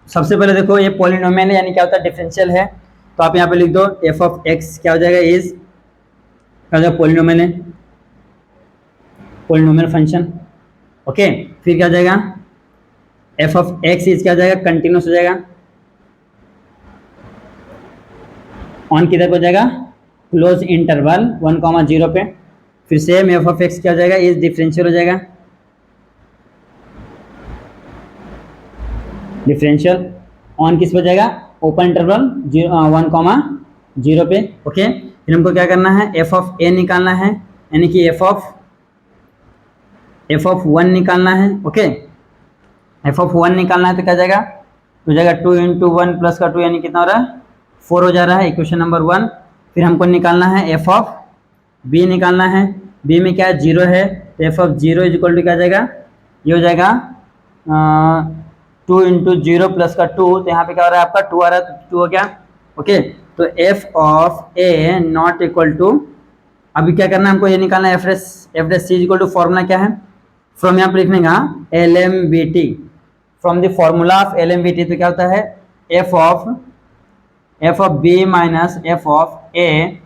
सबसे पहले देखो ये पॉलिनोमियल है, यानी क्या होता है, डिफरेंशियल है, तो आप यहाँ पे लिख दो एफ ऑफ एक्स क्या हो जाएगा, इज क्या हो जाएगा, पॉलिनोमियल है, पॉलिनोमियल फंक्शन। ओके, फिर क्या हो जाएगा, एफ ऑफ एक्स इज क्या हो जाएगा, कंटिन्यूस हो जाएगा, ऑन किधर पे हो जाएगा, क्लोज इंटरवल 1, 0 पे। फिर सेम एफ ऑफ एक्स क्या हो जाएगा, इज डिफरेंशियल हो जाएगा, डिफरेंशियल ऑन किस पे जाएगा, ओपन इंटरवल 1, 0 पे। ओके, फिर हमको क्या करना है, एफ ऑफ ए निकालना है, यानी कि एफ ऑफ 1 निकालना है। ओके, एफ ऑफ 1 निकालना है तो क्या जाएगा, हो जाएगा 2 × 1 प्लस का 2, यानी कितना हो रहा है, 4 हो जा रहा है, इक्वेशन नंबर 1। फिर हमको निकालना है एफ ऑफ बी निकालना है, बी में क्या है 0 है, तो F of 0 is equal to क्या आ जाएगा, ये हो जाएगा 2 इंटू 0 प्लस का 2, तो यहाँ पे क्या हो रहा है आपका 2 आ रहा है, तो 2 हो गया। ओके, तो F of A not equal to, अभी क्या करना है हमको, ये निकालना है F dash C equal to, formula क्या है, फ्रॉम यहाँ पे लिखने का L M B T, from the formula of L M B T, तो क्या होता है F of B minus F of A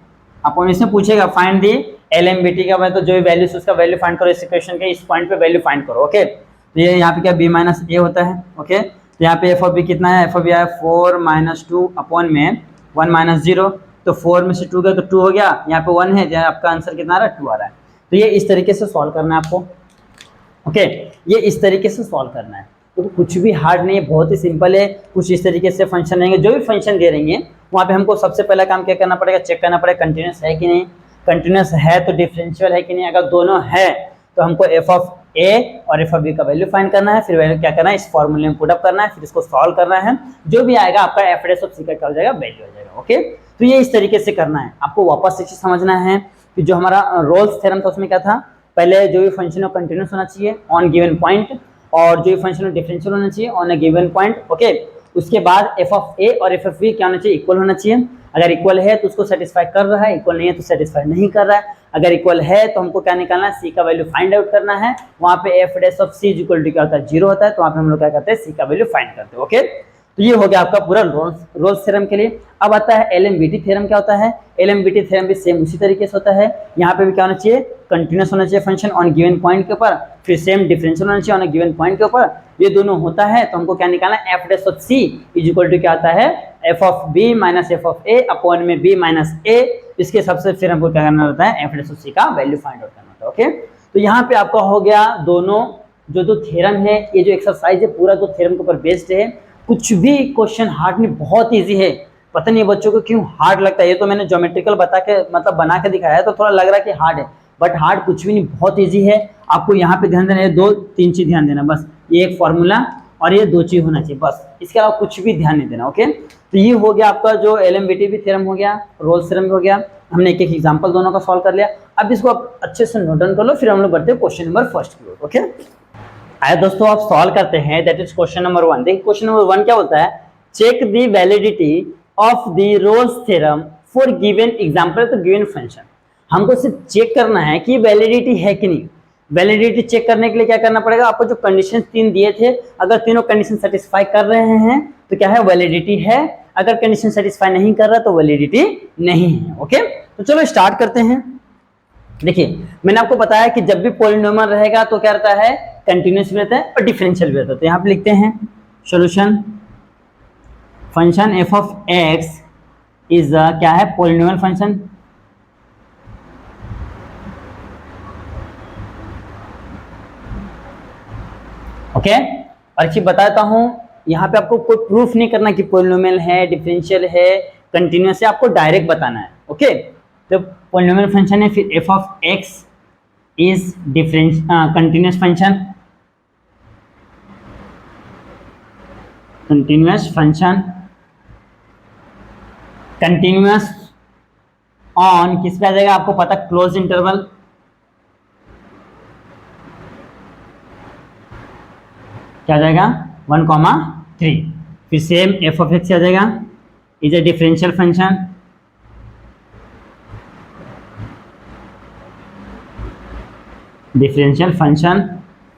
अपन इसमें पूछेगा find the L M B T का, तो जो भी वैल्यू उसका वैल्यू फाइंड करो, इस इक्वेशन के इस पॉइंट पे वैल्यू फाइंड करो। ओके, तो ये यहाँ पे क्या बी माइनस ए होता है। ओके, तो यहाँ पे एफ ऑफ बी कितना है, एफ ऑफ बी आया 4 माइनस 2 अपॉन में 1 माइनस 0, तो 4 में से 2 गया तो 2 हो गया, यहाँ पे 1 है, जहाँ आपका आंसर कितना आ रहा है 2 आ रहा है। तो ये इस तरीके से सॉल्व करना है आपको। ओके, ये इस तरीके से सॉल्व करना है, तो कुछ भी हार्ड नहीं है, बहुत ही सिंपल है। कुछ इस तरीके से फंक्शन रहेंगे, जो भी फंक्शन दे रहेंगे वहाँ पे हमको सबसे पहला काम क्या करना पड़ेगा, चेक करना पड़ेगा कंटिन्यूस है कि नहीं, कंटिन्यूस है तो डिफरेंशियल है कि नहीं, अगर दोनों है तो हमको एफ ऑफ ए और एफ ऑफ बी का वैल्यू फाइंड करना है, फिर वैल्यू क्या करना है इस फॉर्मूले में पुट अप करना है, फिर इसको सॉल्व करना है, जो भी आएगा आपका एफ डेस ऑफ सी का क्या हो जाएगा, वैल्यू हो जाएगा। ओके, तो ये इस तरीके से करना है आपको। वापस से चीज समझना है कि जो हमारा रोल्स थ्योरम था उसमें क्या था, पहले जो भी फंक्शन है कंटिन्यूस होना चाहिए ऑन गिवन पॉइंट, और जो भी फंक्शन डिफरेंशियल होना चाहिए on a given point. Okay, उसके बाद एफ ऑफ ए और एफ ऑफ बी क्या होना चाहिए, इक्वल होना चाहिए। अगर इक्वल है तो उसको सेटिस्फाई कर रहा है, इक्वल नहीं है तो सेटिस्फाई नहीं कर रहा है। अगर इक्वल है तो हमको क्या निकालना है, सी का वैल्यू फाइंड आउट करना है। वहाँ पे F dash of C equal to क्या होता है 0 होता है, तो वहाँ पे हम लोग क्या करते हैं सी का वैल्यू फाइंड करते हैं। ओके, तो ये हो गया आपका पूरा रोल्स थ्योरम के लिए। अब आता है एलएमबीटी थ्योरम। क्या होता है, एलएमबीटी थ्योरम भी सेम उसी तरीके से होता है। यहाँ पे भी क्या होना चाहिए, कंटिन्यूस होना चाहिए फंक्शन ऑन गिवन पॉइंट के ऊपर, फिर सेम डिफरेंशियल होना चाहिए ऑन गिवन पॉइंट के ऊपर। ये दोनों होता है तो हमको क्या निकालना है, F dash of C is equal to क्या आता है, F of B minus F of A upon में बी माइनस ए। इसके सबसे फिर हमको क्या करना होता है, एफ डेस ऑफ सी का वैल्यू फाइंड आउट करना होता है। ओके, तो यहाँ पे आपका हो गया दोनों जो थ्योरम है, ये जो एक्सरसाइज है पूरा जो थ्योरम के ऊपर बेस्ड है। कुछ भी क्वेश्चन हार्ड नहीं, बहुत इजी है। पता नहीं बच्चों को क्यों हार्ड लगता है, ये तो मैंने ज्योमेट्रिकल बता के मतलब बना के दिखाया है तो थोड़ा लग रहा है कि हार्ड है, बट हार्ड कुछ भी नहीं, बहुत इजी है। आपको यहाँ पे ध्यान देना है, 2-3 चीज ध्यान देना बस, ये एक फॉर्मूला और ये 2 चीज होना चाहिए बस, इसके अलावा कुछ भी ध्यान नहीं देना। ओके, तो ये हो गया आपका जो एलएमबीटी भी थ्योरम हो गया, रोल्स थ्योरम भी हो गया। हमने एक एक एग्जांपल दोनों का सॉल्व कर लिया। अब इसको आप अच्छे से नोट डाउन कर लो, फिर हम लोग बढ़ते हैं क्वेश्चन नंबर फर्स्ट की ओर। ओके, आया दोस्तों, आप सॉल्व करते हैं, दैट इज क्वेश्चन नंबर 1। देखिए क्वेश्चन नंबर 1 क्या बोलता है, check the validity of the Rolle's theorem for given example, तो गिवन फंक्शन। हमको सिर्फ चेक करना है कि वैलिडिटी है कि नहीं। वैलिडिटी चेक करने के लिए क्या करना पड़ेगा, आपको जो कंडीशन 3 दिए थे, अगर तीनों कंडीशन सेटिस्फाई कर रहे हैं तो क्या है, वैलिडिटी है। अगर कंडीशन सेटिस्फाई नहीं कर रहा तो वैलिडिटी नहीं है। ओके, तो चलो स्टार्ट करते हैं। देखिए मैंने आपको बताया कि जब भी पॉलिनोमियल रहेगा तो क्या रहता है, कंटिन्यूअस भी रहता है और डिफरेंशियल भी रहता है। तो यहाँ पे लिखते हैं solution, function F of x is क्या है, पॉलिनोमियल फंक्शन। ओके, और चीज बताता हूं, यहाँ पे आपको कोई प्रूफ नहीं करना कि पॉलिनोमियल है, डिफरेंशियल है, कंटिन्यूअस है, आपको डायरेक्ट बताना है। ओके, तो पॉलिनोमियल फंक्शन है, फिर F of x is continuous function, continuous function, continuous on किस पे आ जाएगा आपको पता, क्लोज इंटरवल। क्या आ जाएगा 1,3। फिर सेम एफ ऑफ एक्स आ जाएगा, is a differential function, differential function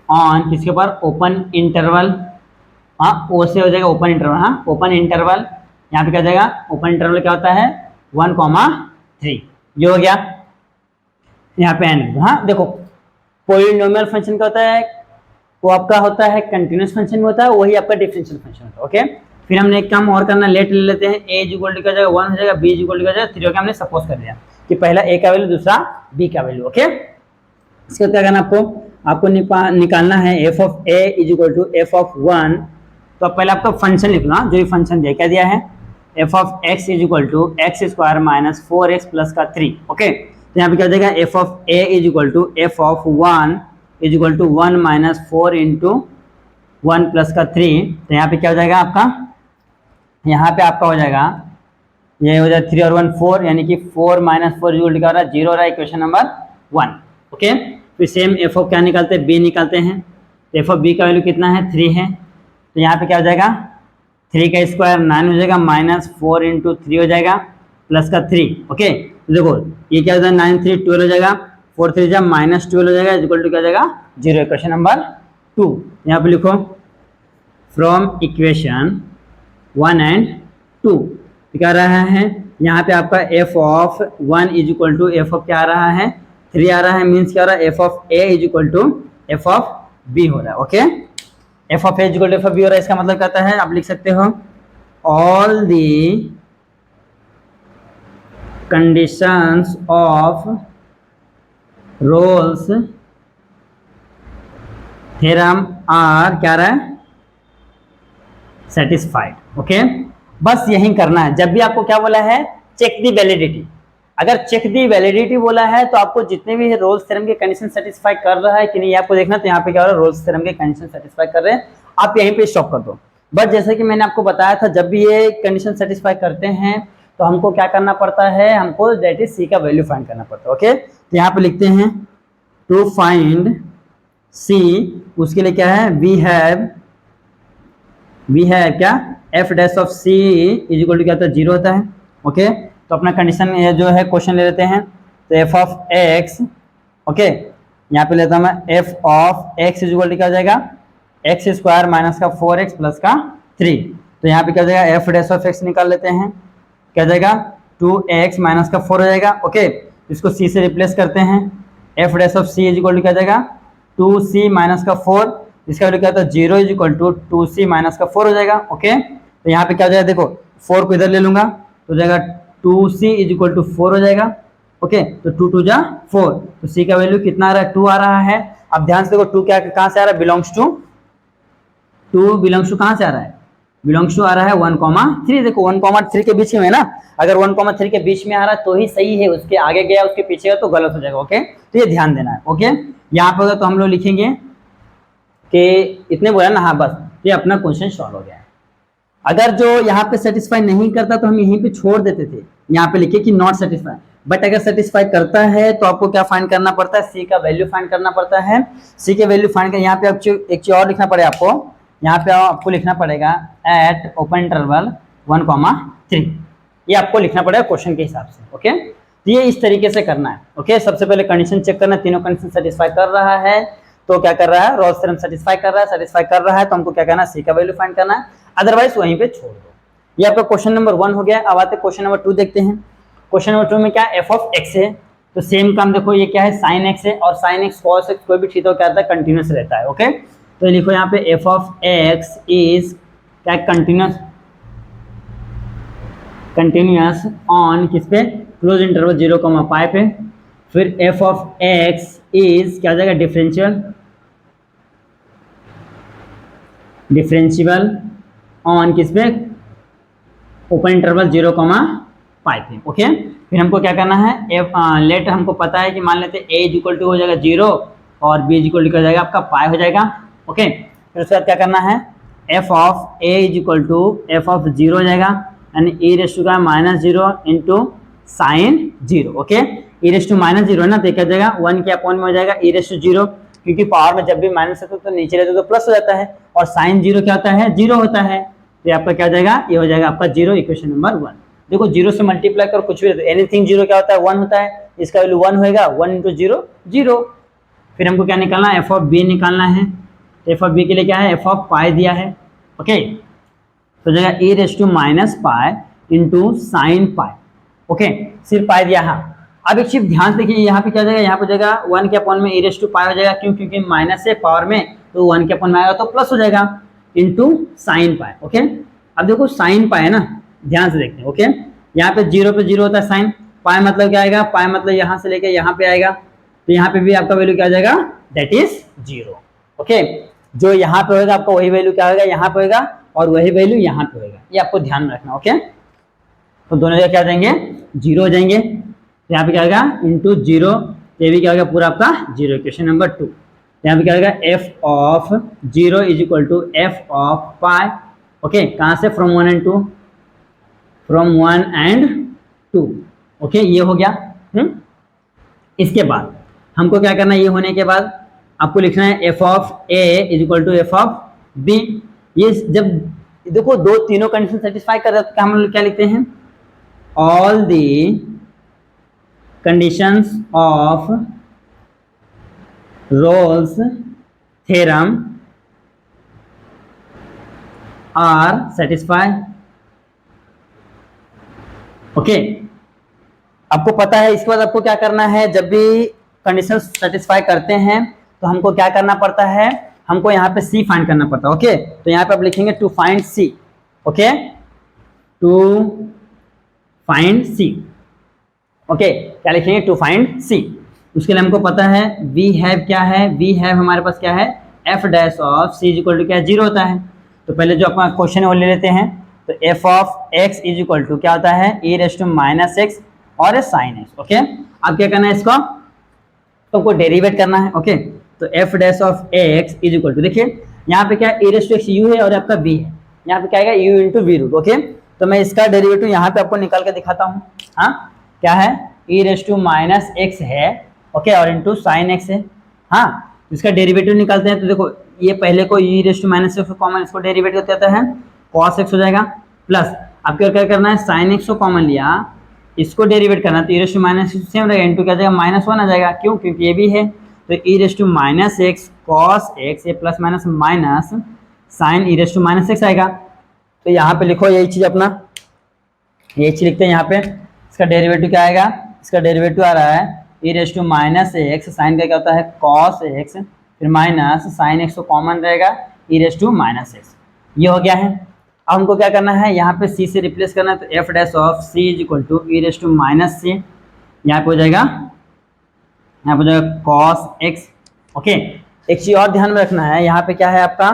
on किसके ऊपर, ओपन इंटरवल। हाँ, ओ से हो जाएगा ओपन इंटरवल। हाँ, ओपन इंटरवल, यहाँ पे क्या जाएगा, ओपन इंटरवल क्या होता है 1,3। ये हो गया यहाँ पे एंड। हाँ देखो, पॉलिनोमियल फंक्शन क्या होता है, वो आपका होता है कंटिन्यूअस फंक्शन में होता है, वही आपका डिफरेंशियल फंक्शन होता है। ओके, फिर हमने एक काम और करना, लेट ले लेते हैं, ए इज इक्वल टू क्या जाएगा 1 हो जाएगा, बी इज इक्वल टू क्या जाएगा 3 हो गया। हमने सपोज कर लिया कि पहला ए का वैल्यू, दूसरा बी का वैल्यू। ओके, इसके बाद क्या करना आपको निकालना है F of A is equal to F of 1। तो पहले आपका फंक्शन लिखना, जो भी फंक्शन दिया, क्या दिया है, F of x is equal to X square minus 4x plus का 3। ओके, तो यहाँ पे क्या हो जाएगा, F of A is equal to F of 1 is equal to 1 minus 4 into 1 plus का 3। तो यहाँ पे क्या हो जाएगा आपका, यहाँ पे आपका हो जाएगा ये हो जाए 3 और 1 4, यानी कि 4 माइनस 4 इक्वल क्या हो रहा है 0 हो रहा है, इक्वेशन नंबर 1। ओके, फिर सेम एफ ऑफ क्या निकालते हैं, बी निकालते हैं। तो एफ ऑफ बी का वैल्यू कितना है 3 है, तो यहाँ पे क्या हो जाएगा 3 का स्क्वायर 9 हो जाएगा, माइनस 4 इंटू 3 हो जाएगा, प्लस का 3। ओके, देखो ये क्या हो जाएगा 9 3 12 हो जाएगा, 4 3 जा माइनस 12 हो जाएगा, इक्वल टू क्या हो जाएगा 0, इक्वेशन नंबर 2। यहाँ पे लिखो फ्रॉम इक्वेशन 1 एंड 2 क्या रहा है, यहाँ पे आपका F of 1 is equal to F of क्या आ रहा है 3 आ रहा है, मीन्स क्या हो रहा है F of A is equal to F of B हो रहा है। Okay, F of A is equal to F of B हो रहा है, इसका मतलब कहता है आप लिख सकते हो all the conditions of Rolle's theorem are क्या रहा है सेटिस्फाइड। ओके, बस यही करना है। जब भी आपको क्या बोला है चेक दी वैलिडिटी, अगर चेक दी वैलिडिटी बोला है तो आपको जितने भी रोल्स थ्योरम के कंडीशन सेटिस्फाई कर रहा है कि नहीं आपको देखना। तो यहाँ पे क्या हो रहा है रोल्स थ्योरम के कंडीशन सेटिस्फाई कर रहे हैं, आप यहीं पे स्टॉप कर दो। बट जैसे कि मैंने आपको बताया था जब भी ये कंडीशन सेटिस्फाई करते हैं तो हमको क्या करना पड़ता है, हमको दैट इज सी का वैल्यू फाइंड करना पड़ता है। ओके, तो यहाँ पे लिखते हैं टू फाइंड सी, उसके लिए क्या है वी हैव क्या F dash of C is equal to क्या होता है 0 होता है। ओके, तो अपना कंडीशन ये जो है क्वेश्चन ले लेते हैं। तो एफ ऑफ एक्स, ओके यहाँ पे लेता हूँ मैं F of x is equal to क्या हो जाएगा एक्स स्क्वायर माइनस का 4x प्लस का 3। तो यहाँ पे क्या हो जाएगा एफ डैश ऑफ एक्स निकाल लेते हैं, क्या हो जाएगा 2x माइनस का 4 हो जाएगा। ओके, इसको c से रिप्लेस करते हैं, F dash of c is equal to क्या हो जाएगा 2c माइनस का 4, इसका वैल्यू क्या होता है 0 is equal to 2c minus का 4 हो जाएगा। ओके, तो यहाँ पे क्या हो जाएगा देखो 4 को इधर ले लूंगा तो हो जाएगा 2c इज इक्वल टू 4 हो जाएगा। ओके, तो 2 2 जा 4, तो c का वैल्यू कितना आ रहा है 2 आ रहा है। अब ध्यान से देखो 2 क्या कहाँ से आ रहा है बिलोंग्स टू, 2 बिलोंग्स टू कहाँ से आ रहा है बिलोंग्स टू आ रहा है 1,3। देखो 1,3 के बीच में है ना, अगर 1,3 के बीच में आ रहा है तो ही सही है, उसके आगे गया उसके पीछे गया तो गलत हो जाएगा। ओके, तो ये ध्यान देना है। ओके, यहाँ पे होगा तो हम लोग लिखेंगे कि इतने बोला ना, हाँ बस ये अपना क्वेश्चन सॉल्व हो गया है। अगर जो यहाँ पे सेटिस्फाई नहीं करता तो हम यहीं पे छोड़ देते थे, यहाँ पे लिखे कि नॉट सेटिस्फाई। बट अगर सेटिस्फाई करता है तो आपको क्या फाइंड करना पड़ता है सी का वैल्यू फाइंड करना पड़ता है। सी के वैल्यू फाइंड कर यहाँ पे एक चीज और लिखना पड़ेगा आपको, यहाँ पे आपको लिखना पड़ेगा एट ओपन इंटरवल 1,3, ये आपको लिखना पड़ेगा क्वेश्चन के हिसाब से। ओके, तो ये इस तरीके से करना है। ओके, सबसे पहले कंडीशन चेक करना, तीनों कंडीशन सेटिस्फाई कर रहा है तो क्या कर रहा है रोल्स थ्योरम सेटिस्फाई कर रहा है तो हमको क्या करना है सी का वैल्यू फाइंड करना है, अदरवाइज वहीं पे छोड़ दो। ये आपका क्वेश्चन नंबर 1 हो गया। अब आते क्वेश्चन नंबर 2 देखते हैं। क्वेश्चन नंबर 2 में क्या एफ ऑफ एक्स है, तो सेम काम देखो ये क्या है साइन एक्स है, और साइन एक्स कॉस एक्स कोई भी थीटा क्या रहता है कंटिन्यूस रहता है। ओके, तो लिखो यहाँ पे एफ ऑफ एक्स इज क्या कंटिन्यूस ऑन किस पे क्लोज इंटरवल 0,5 पे। फिर एफ ऑफ एक्स इज क्या हो जाएगा डिफरेंशियल ऑन किस पे ओपन इंटरवल 0,5 पे। ओके, फिर हमको क्या करना है लेट हमको पता है कि मान लेते ए इज इक्वल टू हो जाएगा 0 और बी इज इक्वल टू हो जाएगा आपका पाई हो जाएगा। ओके, फिर उसके बाद क्या करना है F of A is equal to F of 0 हो जाएगा, यानी ई रेस टू का -0 into sine 0। Okay, E raise to -0 है ना, तो क्या जाएगा 1 के अपॉन में हो जाएगा ई रेस टू 0, क्योंकि पावर में जब भी माइनस होता है तो नीचे रहता है तो प्लस हो जाता है, और साइन 0 क्या होता है 0 होता है, तो आपका क्या हो जाएगा ये हो जाएगा आपका 0, इक्वेशन नंबर 1। देखो 0 से मल्टीप्लाई कर कुछ भी एनीथिंग 0 क्या होता है 1 होता है, इसका वैल्यू 1 होएगा, 1 इंटू 0 0। फिर हमको क्या निकालना है एफ ऑफ बी निकालना है, एफ ऑफ बी के लिए क्या है एफ ऑफ पाई दिया है। ओके, तो जाएगा A raise to minus pi into sine pi. Okay, सिर्फ पाई दिया। हाँ, अब एक चीज ध्यान से देखिए यहाँ पे क्या हो जाएगा, यहाँ पे जाएगा 1 के अपॉन में ए रेस टू पाई हो जाएगा, क्यों क्योंकि माइनस है पावर में, तो 1 के अपॉन में आएगा तो प्लस हो जाएगा इंटू साइन पाई। ओके, अब देखो साइन पाई है ना, ध्यान से देखते हैं। ओके, यहाँ पे 0 पे 0 होता है साइन, पाई मतलब क्या आएगा पाई मतलब यहाँ से लेके यहाँ पे आएगा, तो यहाँ पे भी आपका वैल्यू क्या आ जाएगा दैट इज 0। ओके, जो यहाँ पे होगा आपका वही वैल्यू क्या होगा यहाँ पे होगा, और वही वैल्यू यहाँ पे होगा, ये आपको ध्यान में रखना। ओके, तो दोनों जगह क्या हो जाएंगे 0 हो जाएंगे, यहाँ पे क्या होगा इंटू 0, ये भी क्या होगा पूरा आपका 0, इक्वेशन नंबर 2। यहाँ पे क्या होगा F of 0 is equal to F of pi. Okay, कहाँ से from 1 and 2, from 1 and 2। Okay, ये हो गया। इसके बाद हमको क्या करना है, ये होने के बाद आपको लिखना है F of A is equal to F of B. ये जब देखो दो तीनों कंडीशन सेटिस्फाई कर रहे हैं तो हम लोग क्या लिखते हैं, all the conditions of Rolle's theorem are satisfy. Okay, आपको पता है इसके बाद आपको क्या करना है, जब भी कंडीशन सेटिस्फाई करते हैं तो हमको क्या करना पड़ता है, हमको यहाँ पे सी फाइंड करना पड़ता है। ओके, तो यहाँ पे आप लिखेंगे to find c. Okay, to find c. Okay, क्या लिखेंगे, टू फाइंड सी। उसके लिए हमको पता है वी हैव क्या है, वी हैव हमारे पास क्या है, F dash of C is equal to क्या है, 0 होता है। तो पहले जो अपना क्वेश्चन है वो ले लेते हैं। तो F of x is equal to क्या होता है, e raise to minus x और साइन एक्स। ओके, अब क्या करना है, इसको तुमको डेरिवेट करना है। ओके, तो F dash of x is equal to, देखिए यहाँ पे क्या e raise to x u है और आपका v है, यहाँ पे क्या आएगा u into v root. Okay, तो मैं इसका डेरिवेटिव यहाँ पे आपको निकाल के दिखाता हूँ। हाँ, क्या है, e raise to minus x है, ओके, और इंटू साइन एक्स है। हाँ, इसका डेरिवेटिव निकालते हैं तो देखो ये पहले को e raise to minus x common, इसको डेरिवेटिव करते हैं cos x हो जाएगा, प्लस आपको क्या करना है, sin x को कॉमन लिया, इसको डेरिवेट करना, तो e raise to minus same रहेगा, इंटू क्या जाएगा, -1 आ जाएगा। क्यों, क्योंकि ये भी है, तो e raise to minus X cos X, ये plus minus minus sine e raise to minus X आएगा। तो यहाँ पे लिखो यही चीज़ अपना, यही चीज़ लिखते हैं यहाँ पे। इसका डेरिवेटिव क्या आएगा, इसका डेरिवेटिव आ रहा है e raise to minus x, sine का क्या होता है कॉस एक्स, फिर माइनस साइन एक्स को कॉमन रहेगा e raise to minus x. ये हो गया है। अब हमको क्या करना है, यहाँ पे c से रिप्लेस करना है, तो F dash of c is equal to e raise to minus c, यहाँ पे हो जाएगा, यहाँ पे हो जाएगा कॉस एक्स। ओके, एक चीज़ और ध्यान में रखना है, यहाँ पे क्या है आपका,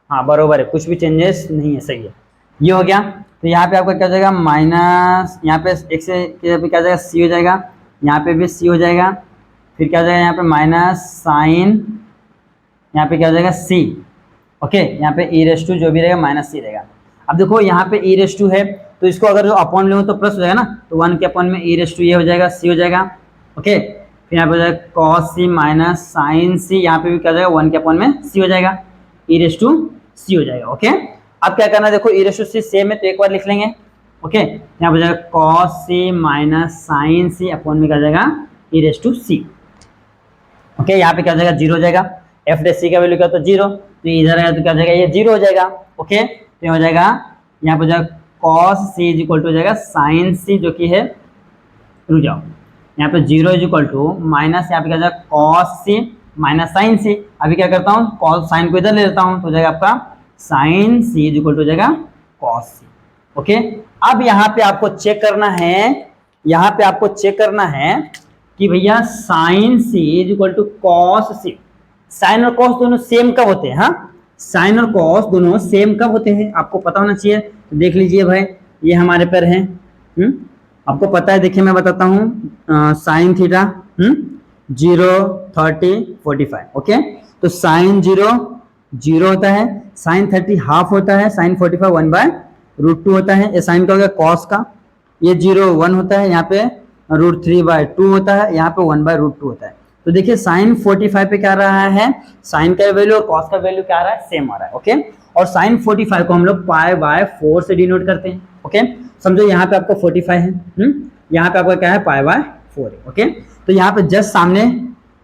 हाँ बरोबर है, कुछ भी चेंजेस नहीं है, सही है। ये हो गया, तो यहाँ पे आपका क्या हो जाएगा, माइनस, यहाँ पे x से क्या हो जाएगा, c हो जाएगा, यहाँ पे भी c हो जाएगा, फिर क्या हो जाएगा, यहाँ पे माइनस साइन, यहाँ पे क्या हो जाएगा c। ओके, यहाँ पे e रेज़ टू जो भी रहेगा माइनस c रहेगा। अब देखो यहाँ पे e रेज़ टू है तो इसको अगर जो अपॉन लूँ तो प्लस हो जाएगा ना, तो 1 के अपॉन में e रेज़ टू ये हो जाएगा, c हो जाएगा। ओके, फिर यहाँ पे हो जाएगा cos c minus sine c, यहाँ पे भी क्या हो जाएगा, 1 के अपॉन में c हो जाएगा, e रेज़ टू c हो जाएगा। ओके, अब क्या करना है, देखो e raise to c same है तो एक बार लिख लेंगे। ओके, यहाँ पे हो जाएगा cos c minus sine c upon में क्या हो जाएगा, e raise to c। Okay, यहाँ पे क्या हो जाएगा, 0 हो जाएगा, एफ डैश सी का वैल्यू क्या, तो 0, तो इधर आया तो क्या हो जाएगा, ये 0 हो जाएगा। ओके, तो ये हो जाएगा, यहाँ पे हो जाएगा cos c is equal to हो जाएगा साइन c, जो कि है, रुक जाओ, यहाँ पे 0 इज इक्वल टू माइनस, यहाँ पे क्या हो जाएगा cos c minus sine c। अभी क्या करता हूँ, cos साइन को इधर ले लेता हूँ, तो हो जाएगा आपका sine c is equal to हो जाएगा cos c। ओके, अब यहाँ पे आपको चेक करना है, यहाँ पे आपको चेक करना है कि भैया sine c is equal to cos c, sine और कॉस दोनों सेम कब होते हैं, हाँ, साइन और कॉस दोनों सेम कब होते हैं, आपको पता होना चाहिए। तो देख लीजिए भाई, ये हमारे पर है, आपको पता है, देखिए मैं बताता हूँ, साइन थीटा 0 30 45। ओके, तो साइन 0 0 होता है, साइन 30 हाफ होता है, साइन 45 1/√2 होता है, ये साइन का हो गया कॉस का, ये 0 1 होता है, यहाँ पे √3/2 होता है, यहाँ पे 1/√2 होता है। तो देखिए साइन 45 पे क्या रहा है, साइन का वैल्यू और कॉस का वैल्यू क्या आ रहा है, सेम आ रहा है। ओके, और साइन 45 को हम लोग π/4 से डिनोट करते हैं। ओके, समझो यहाँ पे आपको 45 है, यहाँ पे आपका क्या है, π/4 है। ओके, तो यहाँ पे जस्ट सामने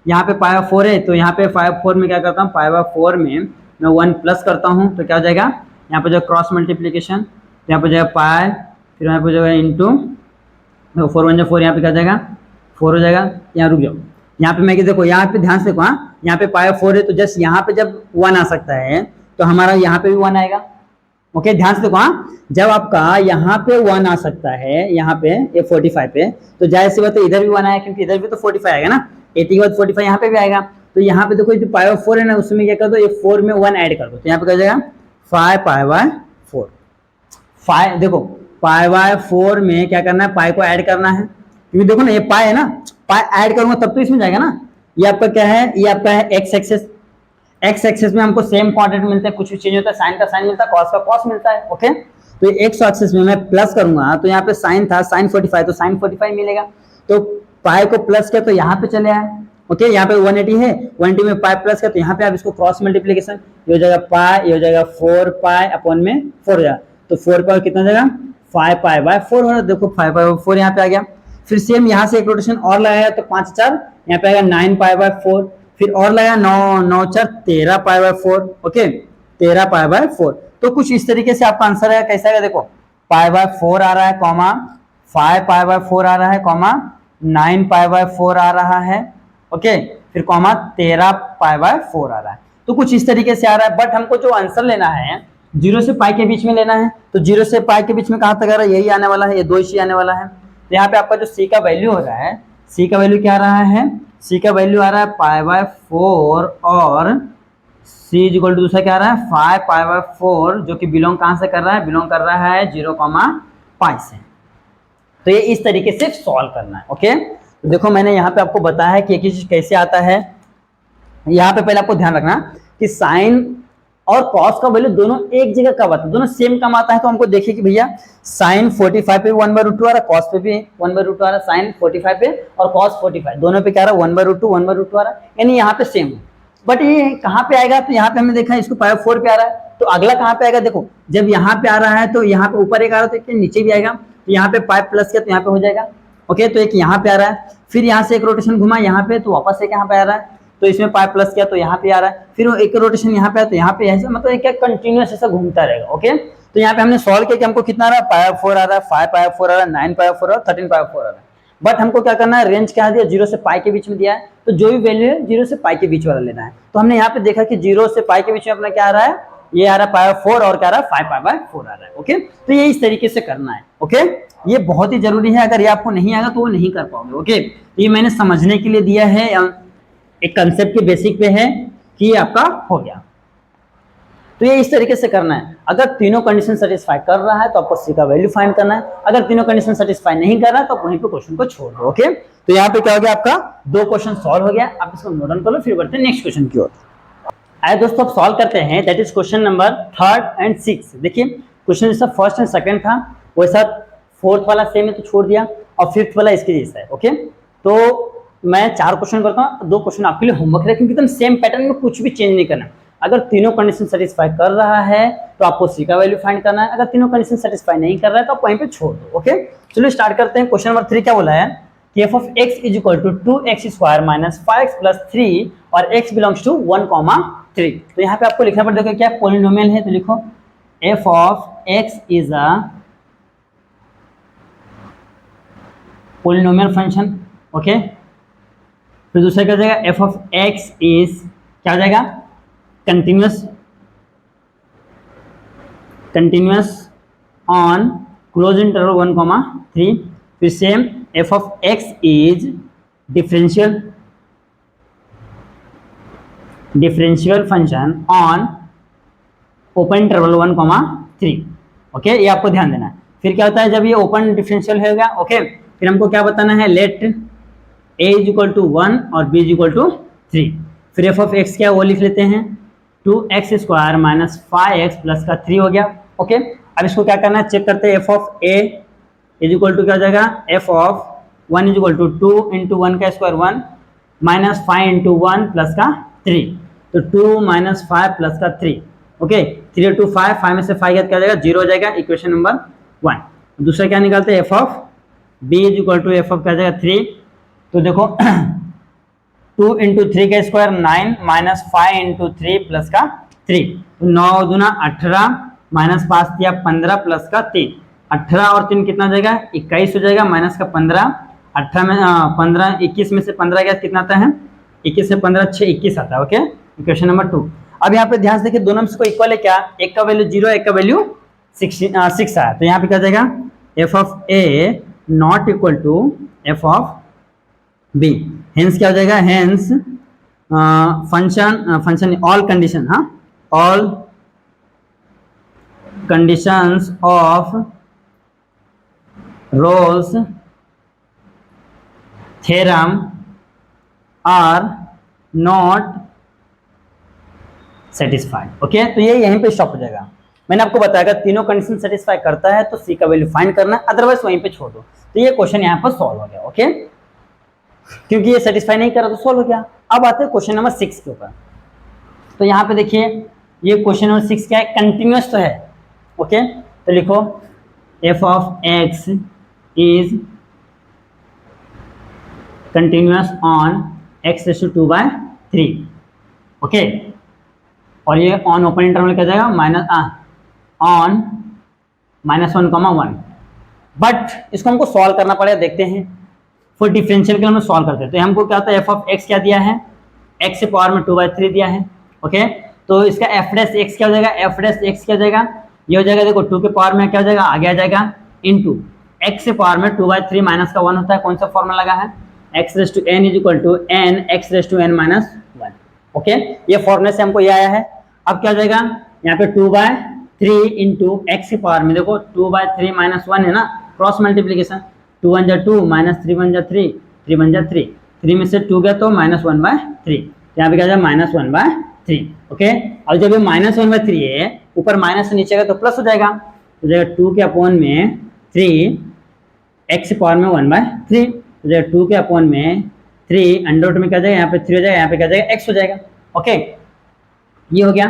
यहाँ पे π/4 है, तो यहाँ पे 5/4 में क्या करता हूँ, π/4 में मैं 1 प्लस करता हूँ, तो क्या हो जाएगा, यहाँ पे जो क्रॉस मल्टीप्लीकेशन, यहाँ पे जाएगा पाई, फिर यहाँ पे जो है इंटू 4 1 4, यहाँ पे क्या जाएगा 4 हो जाएगा। यहाँ रुक जाओ, यहाँ पे मैं कि देखो, यहाँ पे ध्यान से देखो, हाँ, यहाँ पे π/4 है, तो जस्ट यहाँ पे जब 1 आ सकता है तो हमारा यहाँ पे भी 1 आएगा। ओके, ध्यान से देखो, हाँ, जब आपका यहाँ पे 1 आ सकता है, यहाँ पे ये 45 पे, तो जाहिर सी बात है इधर भी 1 आया, क्योंकि इधर भी तो 45 आएगा ना, 80 के बाद 45 यहाँ पे भी आएगा। तो यहाँ पे देखो जो π/4 है ना, उसमें क्या कर दो, ये 4 में 1 ऐड कर दो, तो यहाँ पे क्या जाएगा 5π/4। 5 देखो π/4 में क्या करना है, पाई को ऐड करना है, क्योंकि देखो ना ये पाई है ना, पाई ऐड करूंगा तब तो इसमें जाएगा ना। ये आपका क्या है, ये आपका है एक्स एक्सेस, एक्स एक्सेस में हमको सेम क्वाड्रेंट मिलता है, कुछ भी चेंज होता है, साइन का साइन मिलता है, कॉस का कॉस मिलता है। ओके, तो एक्स एक्सिस में मैं प्लस करूंगा तो यहाँ पे साइन था, साइन 45 तो साइन 45 मिलेगा। तो पाई को प्लस किया तो यहाँ पे चले आए। ओके, यहाँ पे 180 है, 180 में पाई प्लस किया तो यहाँ पे आप इसको क्रॉस मल्टीप्लीकेशन, ये हो जाएगा पाई, ये हो जाएगा 4 पाई अपॉन में 4 हो जाएगा। तो 4 पाई कितना हो जाएगा 5 पाई बाय 4 हो रहा है। देखो 5 पाई बाय 4 यहाँ पे आ गया। फिर सेम यहाँ से एक रोटेशन और लगाया तो 5 4 यहाँ पे आएगा 9 पाई बाय 4। फिर और लगाया 9 9 4 13 pi by 4। Okay, 13 pi by 4। तो कुछ इस तरीके से आपका आंसर है, कैसा है देखो, पाई बाय 4 आ रहा है, कॉमा 5 पाई बाय 4 आ रहा है, कॉमा 9 पाई बाय 4 आ रहा है। ओके, फिर कॉमा 13 पाई बाय 4 आ रहा है। तो कुछ इस तरीके से आ रहा है। बट हमको जो आंसर लेना है 0 से पाई के बीच में लेना है। तो 0 से पाई के बीच में कहां तक आ रहा है, यही आने वाला है, ये 2 ही आने वाला है। तो यहाँ पे आपका जो सी का वैल्यू हो रहा है, सी का वैल्यू क्या आ रहा है, सी का वैल्यू आ रहा है पाई बाय 4 और सी इज इक्वल टू दूसरा क्या आ रहा है 5 पाई बाय 4, जो कि बिलोंग कहां से कर रहा है, बिलोंग कर रहा है 0, पाई से। तो ये इस तरीके से सॉल्व करना है। ओके, तो देखो मैंने यहाँ पे आपको बताया है कि एक चीज कैसे आता है। यहाँ पे पहले आपको ध्यान रखना कि साइन और कॉस का वैल्यू दोनों एक जगह कब आता है, दोनों सेम कम आता है। तो हमको देखिए कि भैया साइन 45 पे 1/√2 आ रहा है, कॉस पे भी 1/√2 आ रहा है, साइन 45 पे और कॉस 45 दोनों पे क्या आ रहा है 1/√2 1/√2 आ रहा है, यानी यहाँ पे सेम है। बट ये कहाँ पे आएगा, तो यहाँ पे हमने देखा इसको पाई 4 पे आ रहा है। तो अगला कहाँ पे आएगा, देखो जब यहाँ पे आ रहा है तो यहाँ पे ऊपर एक आ रहा है तो नीचे भी आएगा। तो यहाँ पे पाई प्लस किया तो यहाँ पे हो जाएगा। ओके, तो एक यहाँ पे आ रहा है, फिर यहाँ से एक रोटेशन घुमा यहाँ पे तो वापस एक यहाँ पे आ रहा है, तो इसमें पाई प्लस किया तो यहाँ पे आ रहा है, फिर वो एक रोटेशन यहाँ पे आया तो यहाँ पे ऐसा, मतलब एक कंटिन्यूअस ऐसा घूमता रहेगा। ओके, तो यहाँ पे हमने सॉल्व किया कि हमको कितना आ रहा है पाई 4 आ रहा है, 5 पाई 4 आ रहा है, 9 पाई 4 आ रहा है, 13 पाई 4 आ रहा है। बट हमको क्या करना है, रेंज क्या दिया 0 से पाई के बीच में दिया है, तो जो भी वैल्यू है 0 से पाई के बीच वाला लेना है। तो हमने यहाँ पे देखा कि 0 से पाई के बीच में अपना क्या आ रहा है, ये आ रहा है पाई 4 और क्या आ रहा है 5 पाई बाय 4 आ रहा है। ओके, तो ये इस तरीके से करना है। ओके, ये बहुत ही जरूरी है, अगर ये आपको नहीं आएगा तो वो नहीं कर पाओगे। ओके, ये मैंने समझने के लिए दिया है, एक कंसेप्ट के बेसिक पे है कि ये आपका हो गया। तो ये इस तरीके से करना है। अगर तीनों कंडीशन सेटिस्फाई कर रहा है तो आपको सी का वैल्यू फाइंड करना है, अगर तीनों कंडीशन सेटिस्फाई नहीं कर रहा है तो आप वहीं पे क्वेश्चन को छोड़ दो। ओके, तो यहाँ पे क्या हो गया, आपका 2 क्वेश्चन सॉल्व हो गया। आप इसको नोट डाउन कर लो, फिर बढ़ते हैं नेक्स्ट क्वेश्चन की ओर। आइए दोस्तों, अब सॉल्व करते हैं, दैट इज क्वेश्चन नंबर 3 और 6। देखिए क्वेश्चन जैसा फर्स्ट एंड सेकंड था वैसा फोर्थ वाला सेम है तो छोड़ दिया, और फिफ्थ वाला इसके जैसा है। ओके, तो मैं 4 क्वेश्चन करता हूँ, 2 क्वेश्चन आपके लिए होमवर्क है, क्योंकि एकदम सेम पैटर्न में कुछ भी चेंज नहीं करना। अगर तीनों कंडीशन सेटिस्फाई कर रहा है तो आपको सी का वैल्यू फाइंड करना है, अगर तीनों कंडीशन सेटिस्फाई नहीं कर रहा है तो आप वहीं पे छोड़ दो। ओके, चलो स्टार्ट करते हैं। क्वेश्चन नंबर 3 क्या बोला है कि F of x is equal to 2x² minus 5x plus 3 और x बिलोंग्स टू 1,3। तो यहाँ पे आपको लिखना पड़ेगा, देखो क्या पॉलिनोमियल है, तो लिखो F of x is a polynomial function. Okay, फिर दूसरा क्या हो जाएगा, एफ ऑफ एक्स इज क्या हो जाएगा, कंटिन्यूअस ऑन क्लोज इंटरवल 1,3। फिर same F of x is differential function on open interval 1,3। Okay, ये आपको ध्यान देना है। फिर क्या होता है जब ये ओपन डिफरेंशियल होगा, ओके, फिर हमको क्या बताना है, let a is equal to 1 और b इज इक्वल टू 3। फिर एफ ऑफ एक्स क्या वो लिख लेते हैं 2x² माइनस 5x प्लस का 3 हो गया। ओके, अब इसको क्या करना है, चेक करते हैं। F of a is equal to क्या हो जाएगा, F of 1 is equal to 2 into 1 का स्क्वायर 1 माइनस 5 इंटू 1 प्लस का 3, तो 2 माइनस 5 प्लस का 3। ओके, 3 इंटू 5, 5 में से 5 क्या जाएगा 0 हो जाएगा, इक्वेशन नंबर 1। दूसरा क्या निकालते हैं, f of b is equal to F of क्या जाएगा 3। तो देखो 2 इंटू 3 का स्क्वायर 9 माइनस 5 इंटू 3 प्लस का 3, तो 9 दूना 18 माइनस 5 दिया 15 प्लस का 3, 18 और 3 कितना हो जाएगा 21 हो जाएगा, माइनस का 15, 18 में 15 21 में से 15 गया कितना आता है, 21 से 15 6 21 आता है। Okay, equation number 2। अब यहाँ पे ध्यान से देखिए दोनों में से कोई इक्वल है क्या, एक का वैल्यू 0 एक का वैल्यू 6 आया, तो यहाँ पे क्या हो जाएगा F of A not equal to F of b, hence क्या हो जाएगा, हेंस फंक्शन ऑल कंडीशन, हाँ all conditions of Rolle's theorem are not satisfied. Okay, तो ये यहीं पे स्टॉप हो जाएगा। मैंने आपको बताया अगर तीनों कंडीशन सेटिस्फाई करता है तो सी का वैल्यू फाइंड करना है, अदरवाइज वहीं पे छोड़ दो। तो ये क्वेश्चन यहाँ पर सॉल्व हो गया। ओके, क्योंकि ये सेटिस्फाई नहीं करा तो सॉल्व हो गया। अब आते हैं क्वेश्चन नंबर 6 के ऊपर। तो यहाँ पे देखिए ये क्वेश्चन नंबर 6 क्या है, कंटिन्यूअस तो है। ओके, तो लिखो f of x is continuous on x⁻²/3। Okay, और ये ऑन ओपन इंटरवल क्या जाएगा ऑन -1, 1। बट इसको हमको सॉल्व करना पड़ेगा, देखते हैं। फॉर डिफरेंशियल के लिए हम सॉल्व करते हैं तो हमको क्या होता है, f ऑफ x क्या दिया है, x से पावर में 2/3 दिया है। ओके, तो इसका f डैश x क्या हो जाएगा, f डैश x क्या हो जाएगा, ये हो जाएगा देखो 2 के पावर में क्या हो जाएगा, आगे आ जाएगा इनटू x से पावर में 2/3 माइनस का 1 होता है। कौन सा फॉर्मूला लगा है, x⁻n = n x⁻n-1। ओके, ये फॉर्मूले से हमको ये आया है। अब क्या हो जाएगा, यहाँ पे 2/3 इंटू एक्स की पावर में देखो 2/3 - 1 है ना, क्रॉस मल्टीप्लीकेशन, 2 1 2 -3 1 3, 3 1 3, 3 में से 2 गया तो -1/3, यहाँ पे क्या जाएगा -1/3। ओके, और जब ये -1/3 है, ऊपर माइनस से नीचे गया तो प्लस हो जाएगा, तो जाएगा 2 के अपॉन में 3 एक्स की पावर में 1/3, तो जाएगा 2 के अपॉन में 3 अंडर में क्या जाएगा, यहाँ पे 3 हो जाएगा, यहाँ पे क्या जाएगा x हो जाएगा। ओके, ये हो गया।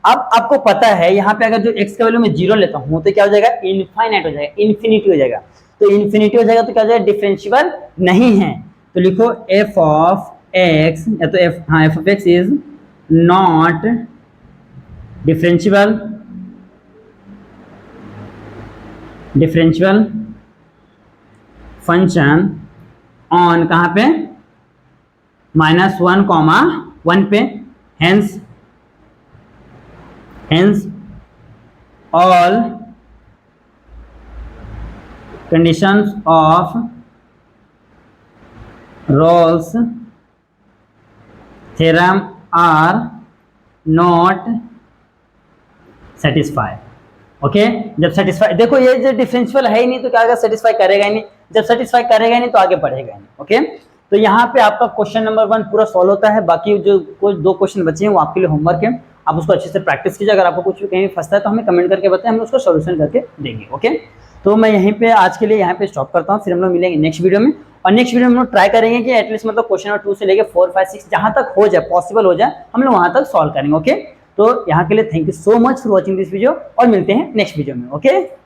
अब आपको पता है यहाँ पे अगर जो x का वैल्यू मैं 0 लेता हूँ तो क्या हो जाएगा, इनफाइनाइट हो जाएगा, इन्फिनिटी हो जाएगा। तो इन्फिनिटी हो जाएगा तो क्या हो जाएगा, डिफरेंशिएबल नहीं है। तो लिखो f ऑफ x, या तो f of x is not differentiable function on कहाँ पे, -1, 1 पे। Hence all conditions of Rolle's theorem are not satisfy. Okay, जब सेटिस्फाई, देखो ये जो डिफरेंशियल है ही नहीं तो क्या होगा, सेटिस्फाई करेगा ही नहीं। जब सेटिस्फाई करेगा ही नहीं तो आगे बढ़ेगा ही नहीं। ओके, तो यहाँ पे आपका क्वेश्चन नंबर 1 पूरा सॉल्व होता है। बाकी जो कुछ 2 क्वेश्चन बचे हैं वो आपके लिए होमवर्क है, आप उसको अच्छे से प्रैक्टिस कीजिए। अगर आपको कुछ भी कहीं फंसता है तो हमें कमेंट करके बताएं, हम उसको सोल्यूशन करके देंगे। ओके, तो मैं यहीं पे आज के लिए यहाँ पे स्टॉप करता हूँ, फिर हम लोग मिलेंगे नेक्स्ट वीडियो में। और नेक्स्ट वीडियो में हम लोग ट्राई करेंगे कि एटलीस्ट मतलब क्वेश्चन नंबर 2 से लेके 4 5 6 जहाँ तक हो जाए, पॉसिबल हो जाए, हम लोग वहाँ तक सॉल्व करेंगे। ओके, तो यहाँ के लिए thank you so much for watching this video, और मिलते हैं नेक्स्ट वीडियो में। ओके।